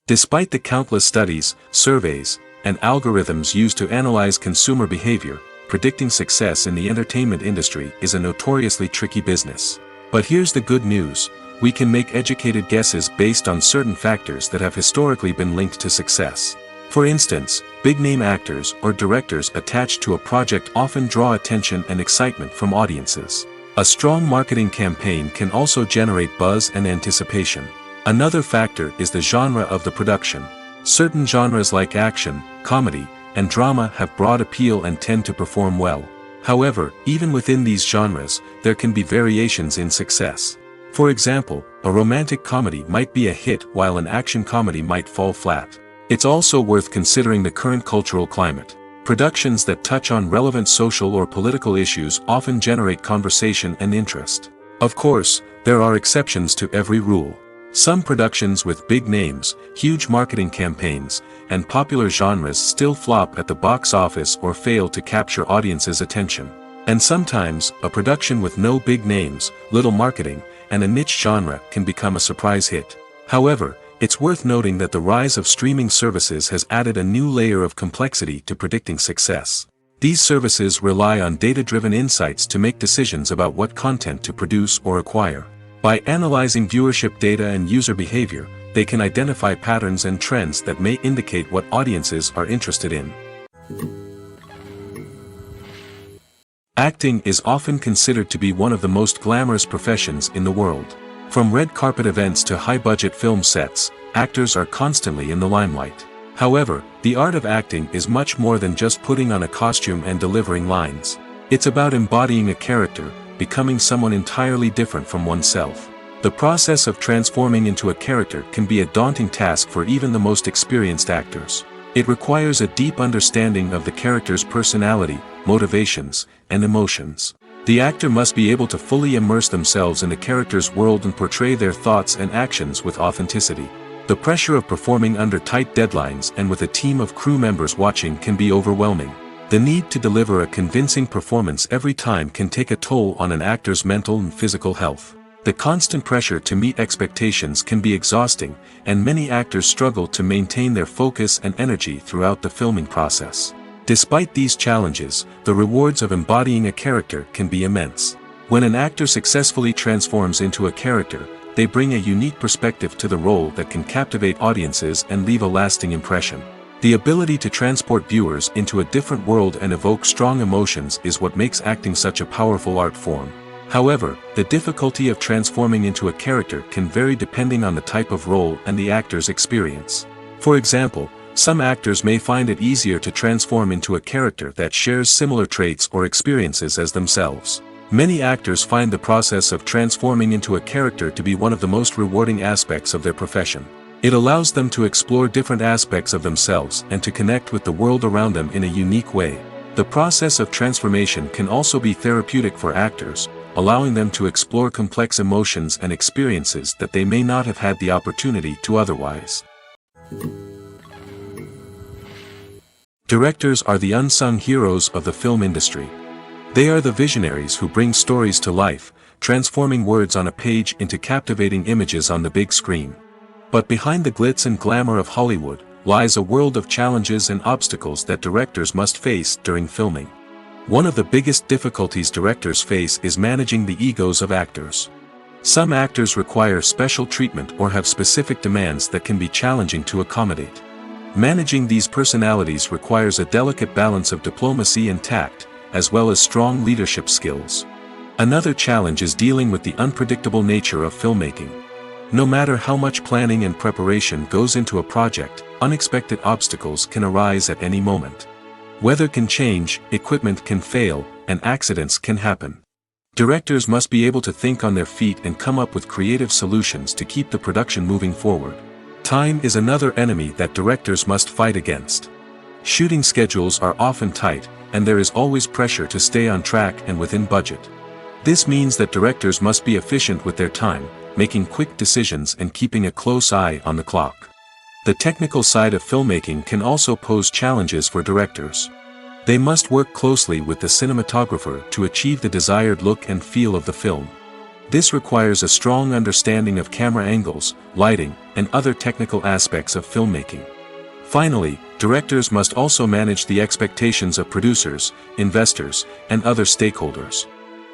Despite the countless studies, surveys, and algorithms used to analyze consumer behavior, predicting success in the entertainment industry is a notoriously tricky business. But here's the good news: we can make educated guesses based on certain factors that have historically been linked to success. For instance, big-name actors or directors attached to a project often draw attention and excitement from audiences. A strong marketing campaign can also generate buzz and anticipation. Another factor is the genre of the production. Certain genres like action, comedy, and drama have broad appeal and tend to perform well. However, even within these genres, there can be variations in success. For example, a romantic comedy might be a hit while an action comedy might fall flat. It's also worth considering the current cultural climate. Productions that touch on relevant social or political issues often generate conversation and interest. Of course, there are exceptions to every rule. Some productions with big names, huge marketing campaigns, and popular genres still flop at the box office or fail to capture audiences' attention. And sometimes, a production with no big names, little marketing, and a niche genre can become a surprise hit. However, it's worth noting that the rise of streaming services has added a new layer of complexity to predicting success. These services rely on data-driven insights to make decisions about what content to produce or acquire. By analyzing viewership data and user behavior, they can identify patterns and trends that may indicate what audiences are interested in. Acting is often considered to be one of the most glamorous professions in the world. From red carpet events to high-budget film sets, actors are constantly in the limelight. However, the art of acting is much more than just putting on a costume and delivering lines. It's about embodying a character, becoming someone entirely different from oneself. The process of transforming into a character can be a daunting task for even the most experienced actors. It requires a deep understanding of the character's personality, motivations, and emotions. The actor must be able to fully immerse themselves in the character's world and portray their thoughts and actions with authenticity. The pressure of performing under tight deadlines and with a team of crew members watching can be overwhelming. The need to deliver a convincing performance every time can take a toll on an actor's mental and physical health. The constant pressure to meet expectations can be exhausting, and many actors struggle to maintain their focus and energy throughout the filming process. Despite these challenges, the rewards of embodying a character can be immense. When an actor successfully transforms into a character, they bring a unique perspective to the role that can captivate audiences and leave a lasting impression. The ability to transport viewers into a different world and evoke strong emotions is what makes acting such a powerful art form. However, the difficulty of transforming into a character can vary depending on the type of role and the actor's experience. For example, some actors may find it easier to transform into a character that shares similar traits or experiences as themselves. Many actors find the process of transforming into a character to be one of the most rewarding aspects of their profession. It allows them to explore different aspects of themselves and to connect with the world around them in a unique way. The process of transformation can also be therapeutic for actors, allowing them to explore complex emotions and experiences that they may not have had the opportunity to otherwise. Directors are the unsung heroes of the film industry. They are the visionaries who bring stories to life, transforming words on a page into captivating images on the big screen. But behind the glitz and glamour of Hollywood lies a world of challenges and obstacles that directors must face during filming. One of the biggest difficulties directors face is managing the egos of actors. Some actors require special treatment or have specific demands that can be challenging to accommodate. Managing these personalities requires a delicate balance of diplomacy and tact, as well as strong leadership skills. Another challenge is dealing with the unpredictable nature of filmmaking. No matter how much planning and preparation goes into a project, unexpected obstacles can arise at any moment. Weather can change, equipment can fail, and accidents can happen. Directors must be able to think on their feet and come up with creative solutions to keep the production moving forward. Time is another enemy that directors must fight against. Shooting schedules are often tight, and there is always pressure to stay on track and within budget. This means that directors must be efficient with their time, making quick decisions and keeping a close eye on the clock. The technical side of filmmaking can also pose challenges for directors. They must work closely with the cinematographer to achieve the desired look and feel of the film. This requires a strong understanding of camera angles, lighting, and other technical aspects of filmmaking. Finally, directors must also manage the expectations of producers, investors, and other stakeholders.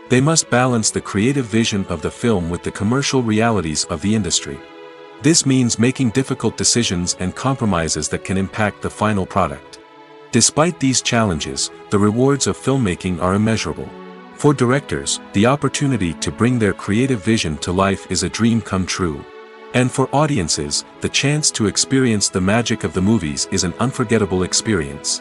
They must balance the creative vision of the film with the commercial realities of the industry. This means making difficult decisions and compromises that can impact the final product. Despite these challenges, the rewards of filmmaking are immeasurable. For directors, the opportunity to bring their creative vision to life is a dream come true. And for audiences, the chance to experience the magic of the movies is an unforgettable experience.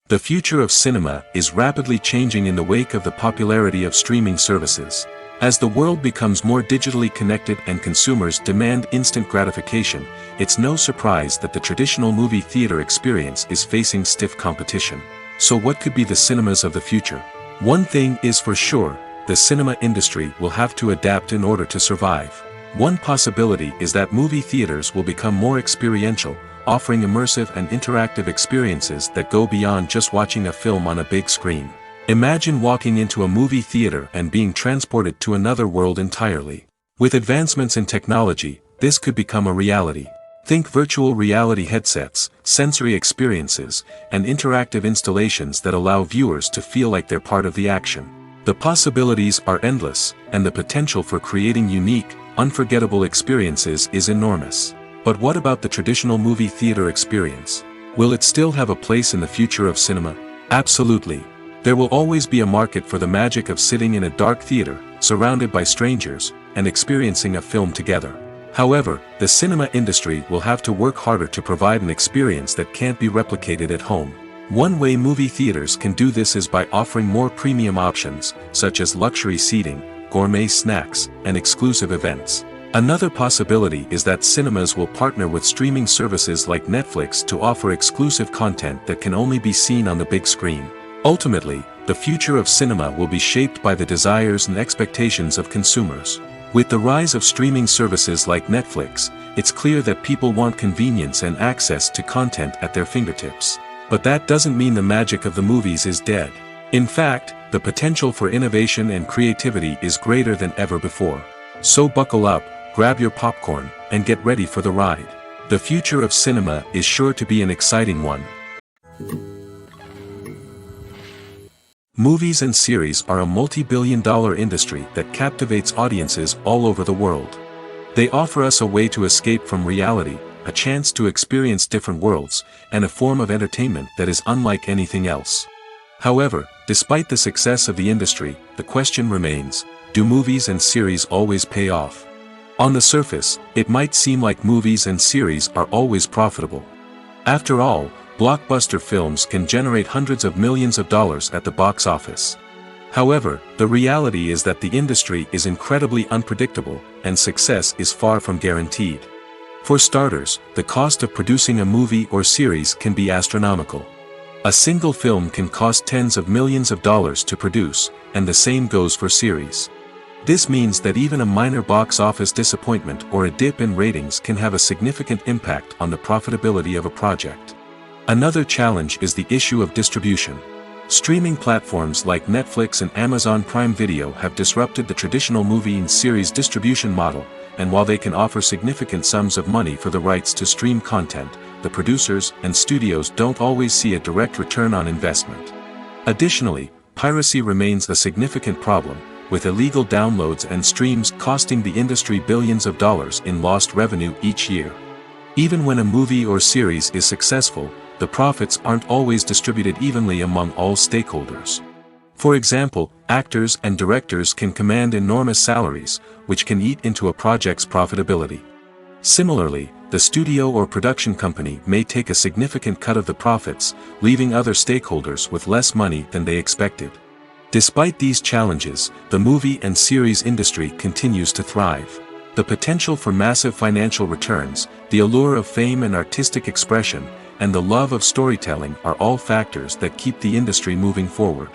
The future of cinema is rapidly changing in the wake of the popularity of streaming services. As the world becomes more digitally connected and consumers demand instant gratification, it's no surprise that the traditional movie theater experience is facing stiff competition. So what could be the cinemas of the future? One thing is for sure, the cinema industry will have to adapt in order to survive. One possibility is that movie theaters will become more experiential, offering immersive and interactive experiences that go beyond just watching a film on a big screen. Imagine walking into a movie theater and being transported to another world entirely. With advancements in technology, this could become a reality. Think virtual reality headsets, sensory experiences, and interactive installations that allow viewers to feel like they're part of the action. The possibilities are endless, and the potential for creating unique, unforgettable experiences is enormous. But what about the traditional movie theater experience? Will it still have a place in the future of cinema? Absolutely. There will always be a market for the magic of sitting in a dark theater, surrounded by strangers, and experiencing a film together. However, the cinema industry will have to work harder to provide an experience that can't be replicated at home. One way movie theaters can do this is by offering more premium options, such as luxury seating, gourmet snacks, and exclusive events. Another possibility is that cinemas will partner with streaming services like Netflix to offer exclusive content that can only be seen on the big screen. Ultimately, the future of cinema will be shaped by the desires and expectations of consumers. With the rise of streaming services like Netflix, it's clear that people want convenience and access to content at their fingertips. But that doesn't mean the magic of the movies is dead. In fact, the potential for innovation and creativity is greater than ever before. So buckle up, grab your popcorn, and get ready for the ride. The future of cinema is sure to be an exciting one. Movies and series are a multi-billion-dollar industry that captivates audiences all over the world. They offer us a way to escape from reality, a chance to experience different worlds, and a form of entertainment that is unlike anything else. However, despite the success of the industry, the question remains, do movies and series always pay off? On the surface, it might seem like movies and series are always profitable. After all, blockbuster films can generate hundreds of millions of dollars at the box office. However, the reality is that the industry is incredibly unpredictable, and success is far from guaranteed. For starters, the cost of producing a movie or series can be astronomical. A single film can cost tens of millions of dollars to produce, and the same goes for series. This means that even a minor box office disappointment or a dip in ratings can have a significant impact on the profitability of a project. Another challenge is the issue of distribution. Streaming platforms like Netflix and Amazon Prime Video have disrupted the traditional movie and series distribution model, and while they can offer significant sums of money for the rights to stream content, the producers and studios don't always see a direct return on investment. Additionally, piracy remains a significant problem, with illegal downloads and streams costing the industry billions of dollars in lost revenue each year. Even when a movie or series is successful, the profits aren't always distributed evenly among all stakeholders. For example, actors and directors can command enormous salaries, which can eat into a project's profitability. Similarly, the studio or production company may take a significant cut of the profits, leaving other stakeholders with less money than they expected. Despite these challenges, the movie and series industry continues to thrive. The potential for massive financial returns, the allure of fame and artistic expression, and the love of storytelling are all factors that keep the industry moving forward.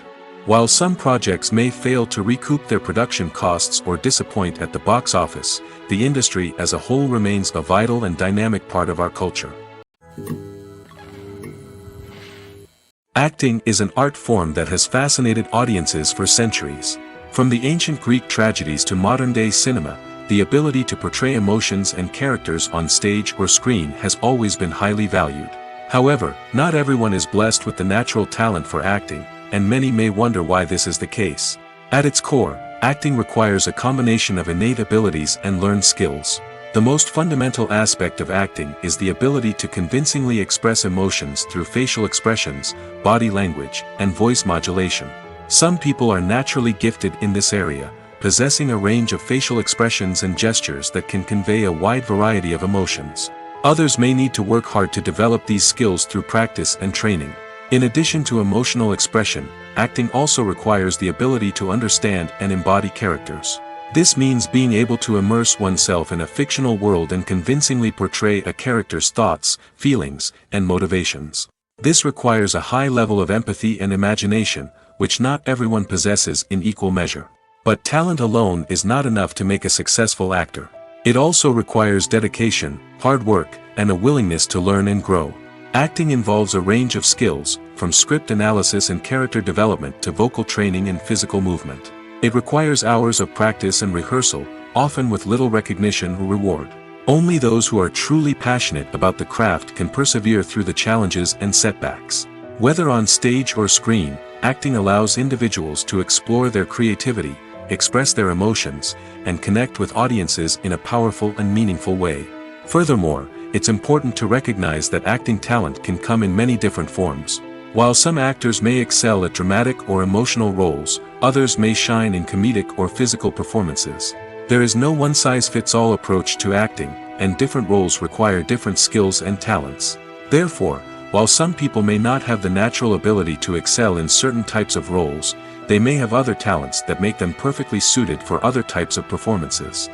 While some projects may fail to recoup their production costs or disappoint at the box office, the industry as a whole remains a vital and dynamic part of our culture. Acting is an art form that has fascinated audiences for centuries. From the ancient Greek tragedies to modern-day cinema, the ability to portray emotions and characters on stage or screen has always been highly valued. However, not everyone is blessed with the natural talent for acting, and many may wonder why this is the case. At its core, acting requires a combination of innate abilities and learned skills. The most fundamental aspect of acting is the ability to convincingly express emotions through facial expressions, body language, and voice modulation. Some people are naturally gifted in this area, possessing a range of facial expressions and gestures that can convey a wide variety of emotions. Others may need to work hard to develop these skills through practice and training. In addition to emotional expression, acting also requires the ability to understand and embody characters. This means being able to immerse oneself in a fictional world and convincingly portray a character's thoughts, feelings, and motivations. This requires a high level of empathy and imagination, which not everyone possesses in equal measure. But talent alone is not enough to make a successful actor. It also requires dedication, hard work, and a willingness to learn and grow. Acting involves a range of skills, from script analysis and character development to vocal training and physical movement. It requires hours of practice and rehearsal, often with little recognition or reward. Only those who are truly passionate about the craft can persevere through the challenges and setbacks. Whether on stage or screen, acting allows individuals to explore their creativity, express their emotions, and connect with audiences in a powerful and meaningful way. Furthermore, it's important to recognize that acting talent can come in many different forms. While some actors may excel at dramatic or emotional roles, others may shine in comedic or physical performances. There is no one-size-fits-all approach to acting, and different roles require different skills and talents. Therefore, while some people may not have the natural ability to excel in certain types of roles, they may have other talents that make them perfectly suited for other types of performances.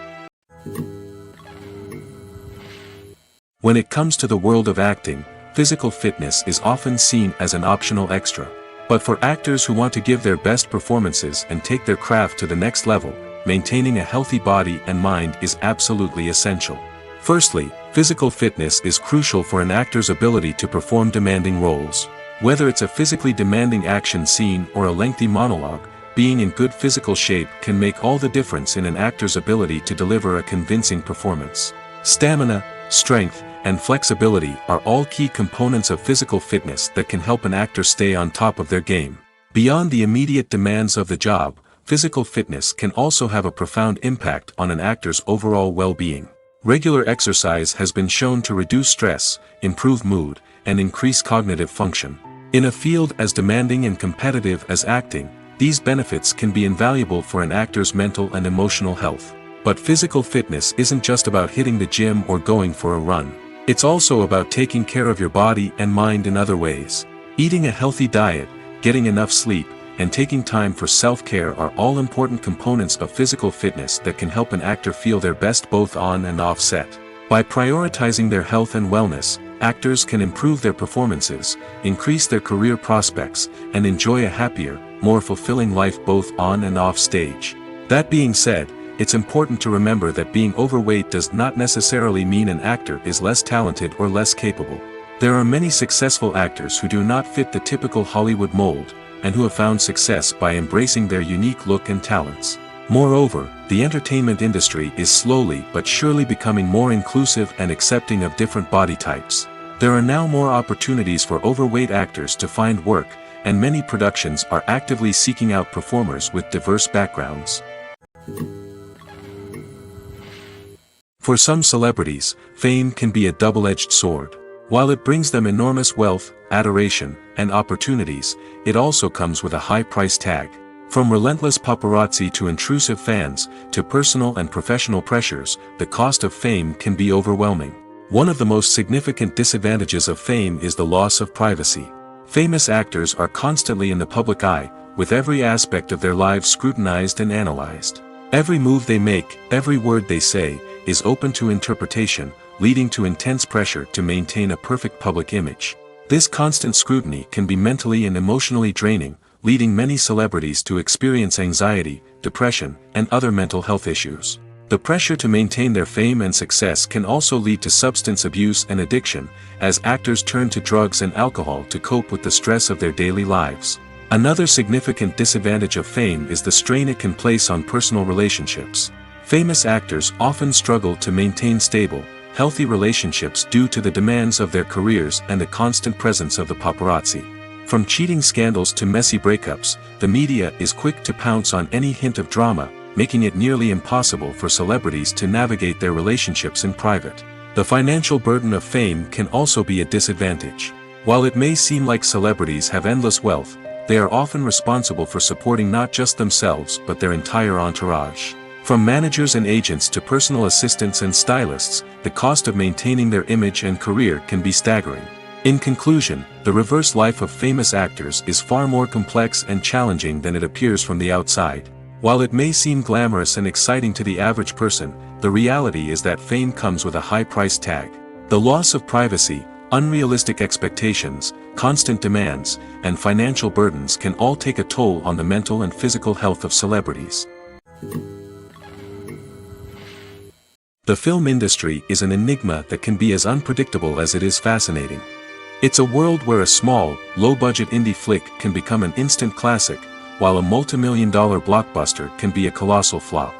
When it comes to the world of acting, physical fitness is often seen as an optional extra. But for actors who want to give their best performances and take their craft to the next level, maintaining a healthy body and mind is absolutely essential. Firstly, physical fitness is crucial for an actor's ability to perform demanding roles. Whether it's a physically demanding action scene or a lengthy monologue, being in good physical shape can make all the difference in an actor's ability to deliver a convincing performance. Stamina, strength, and flexibility are all key components of physical fitness that can help an actor stay on top of their game. Beyond the immediate demands of the job, physical fitness can also have a profound impact on an actor's overall well-being. Regular exercise has been shown to reduce stress, improve mood, and increase cognitive function. In a field as demanding and competitive as acting, these benefits can be invaluable for an actor's mental and emotional health. But physical fitness isn't just about hitting the gym or going for a run. It's also about taking care of your body and mind in other ways. Eating a healthy diet, getting enough sleep, and taking time for self-care are all important components of physical fitness that can help an actor feel their best both on and off set. By prioritizing their health and wellness, actors can improve their performances, increase their career prospects, and enjoy a happier, more fulfilling life both on and off stage. That being said, it's important to remember that being overweight does not necessarily mean an actor is less talented or less capable. There are many successful actors who do not fit the typical Hollywood mold, and who have found success by embracing their unique look and talents. Moreover, the entertainment industry is slowly but surely becoming more inclusive and accepting of different body types. There are now more opportunities for overweight actors to find work, and many productions are actively seeking out performers with diverse backgrounds. For some celebrities, fame can be a double-edged sword. While it brings them enormous wealth, adoration, and opportunities, it also comes with a high price tag. From relentless paparazzi to intrusive fans, to personal and professional pressures, the cost of fame can be overwhelming. One of the most significant disadvantages of fame is the loss of privacy. Famous actors are constantly in the public eye, with every aspect of their lives scrutinized and analyzed. Every move they make, every word they say, is open to interpretation, leading to intense pressure to maintain a perfect public image. This constant scrutiny can be mentally and emotionally draining, leading many celebrities to experience anxiety, depression, and other mental health issues. The pressure to maintain their fame and success can also lead to substance abuse and addiction, as actors turn to drugs and alcohol to cope with the stress of their daily lives. Another significant disadvantage of fame is the strain it can place on personal relationships. Famous actors often struggle to maintain stable, healthy relationships due to the demands of their careers and the constant presence of the paparazzi. From cheating scandals to messy breakups, the media is quick to pounce on any hint of drama, making it nearly impossible for celebrities to navigate their relationships in private. The financial burden of fame can also be a disadvantage. While it may seem like celebrities have endless wealth, they are often responsible for supporting not just themselves but their entire entourage. From managers and agents to personal assistants and stylists, the cost of maintaining their image and career can be staggering. In conclusion, the reverse life of famous actors is far more complex and challenging than it appears from the outside. While it may seem glamorous and exciting to the average person, the reality is that fame comes with a high price tag. The loss of privacy, unrealistic expectations, constant demands, and financial burdens can all take a toll on the mental and physical health of celebrities. The film industry is an enigma that can be as unpredictable as it is fascinating. It's a world where a small, low-budget indie flick can become an instant classic, while a multi-million-dollar blockbuster can be a colossal flop.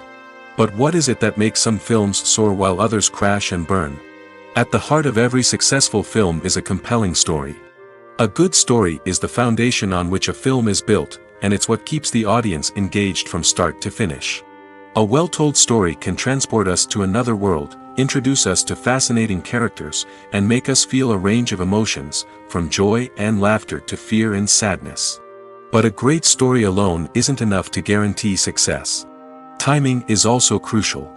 But what is it that makes some films soar while others crash and burn? At the heart of every successful film is a compelling story. A good story is the foundation on which a film is built, and it's what keeps the audience engaged from start to finish. A well-told story can transport us to another world, introduce us to fascinating characters, and make us feel a range of emotions, from joy and laughter to fear and sadness. But a great story alone isn't enough to guarantee success. Timing is also crucial.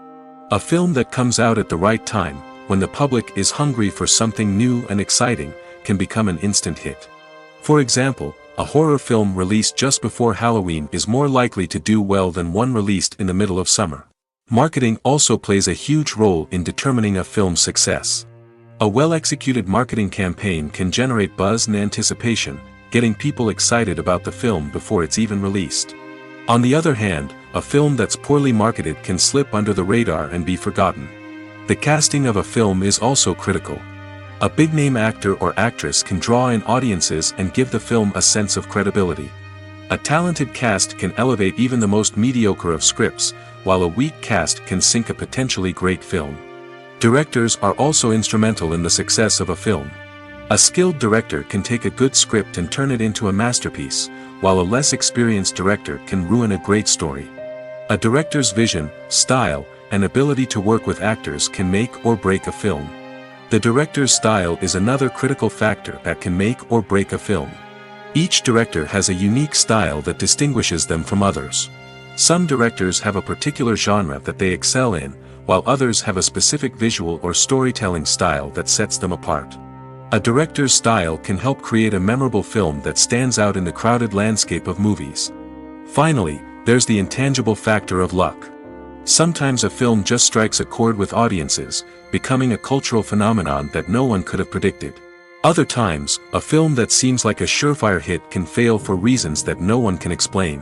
A film that comes out at the right time, when the public is hungry for something new and exciting, can become an instant hit. For example, a horror film released just before Halloween is more likely to do well than one released in the middle of summer. Marketing also plays a huge role in determining a film's success. A well-executed marketing campaign can generate buzz and anticipation, getting people excited about the film before it's even released. On the other hand, a film that's poorly marketed can slip under the radar and be forgotten. The casting of a film is also critical. A big-name actor or actress can draw in audiences and give the film a sense of credibility. A talented cast can elevate even the most mediocre of scripts, while a weak cast can sink a potentially great film. Directors are also instrumental in the success of a film. A skilled director can take a good script and turn it into a masterpiece, while a less experienced director can ruin a great story. A director's vision, style, and ability to work with actors can make or break a film. The director's style is another critical factor that can make or break a film. Each director has a unique style that distinguishes them from others. Some directors have a particular genre that they excel in, while others have a specific visual or storytelling style that sets them apart. A director's style can help create a memorable film that stands out in the crowded landscape of movies. Finally, there's the intangible factor of luck. Sometimes a film just strikes a chord with audiences, becoming a cultural phenomenon that no one could have predicted. Other times, a film that seems like a surefire hit can fail for reasons that no one can explain.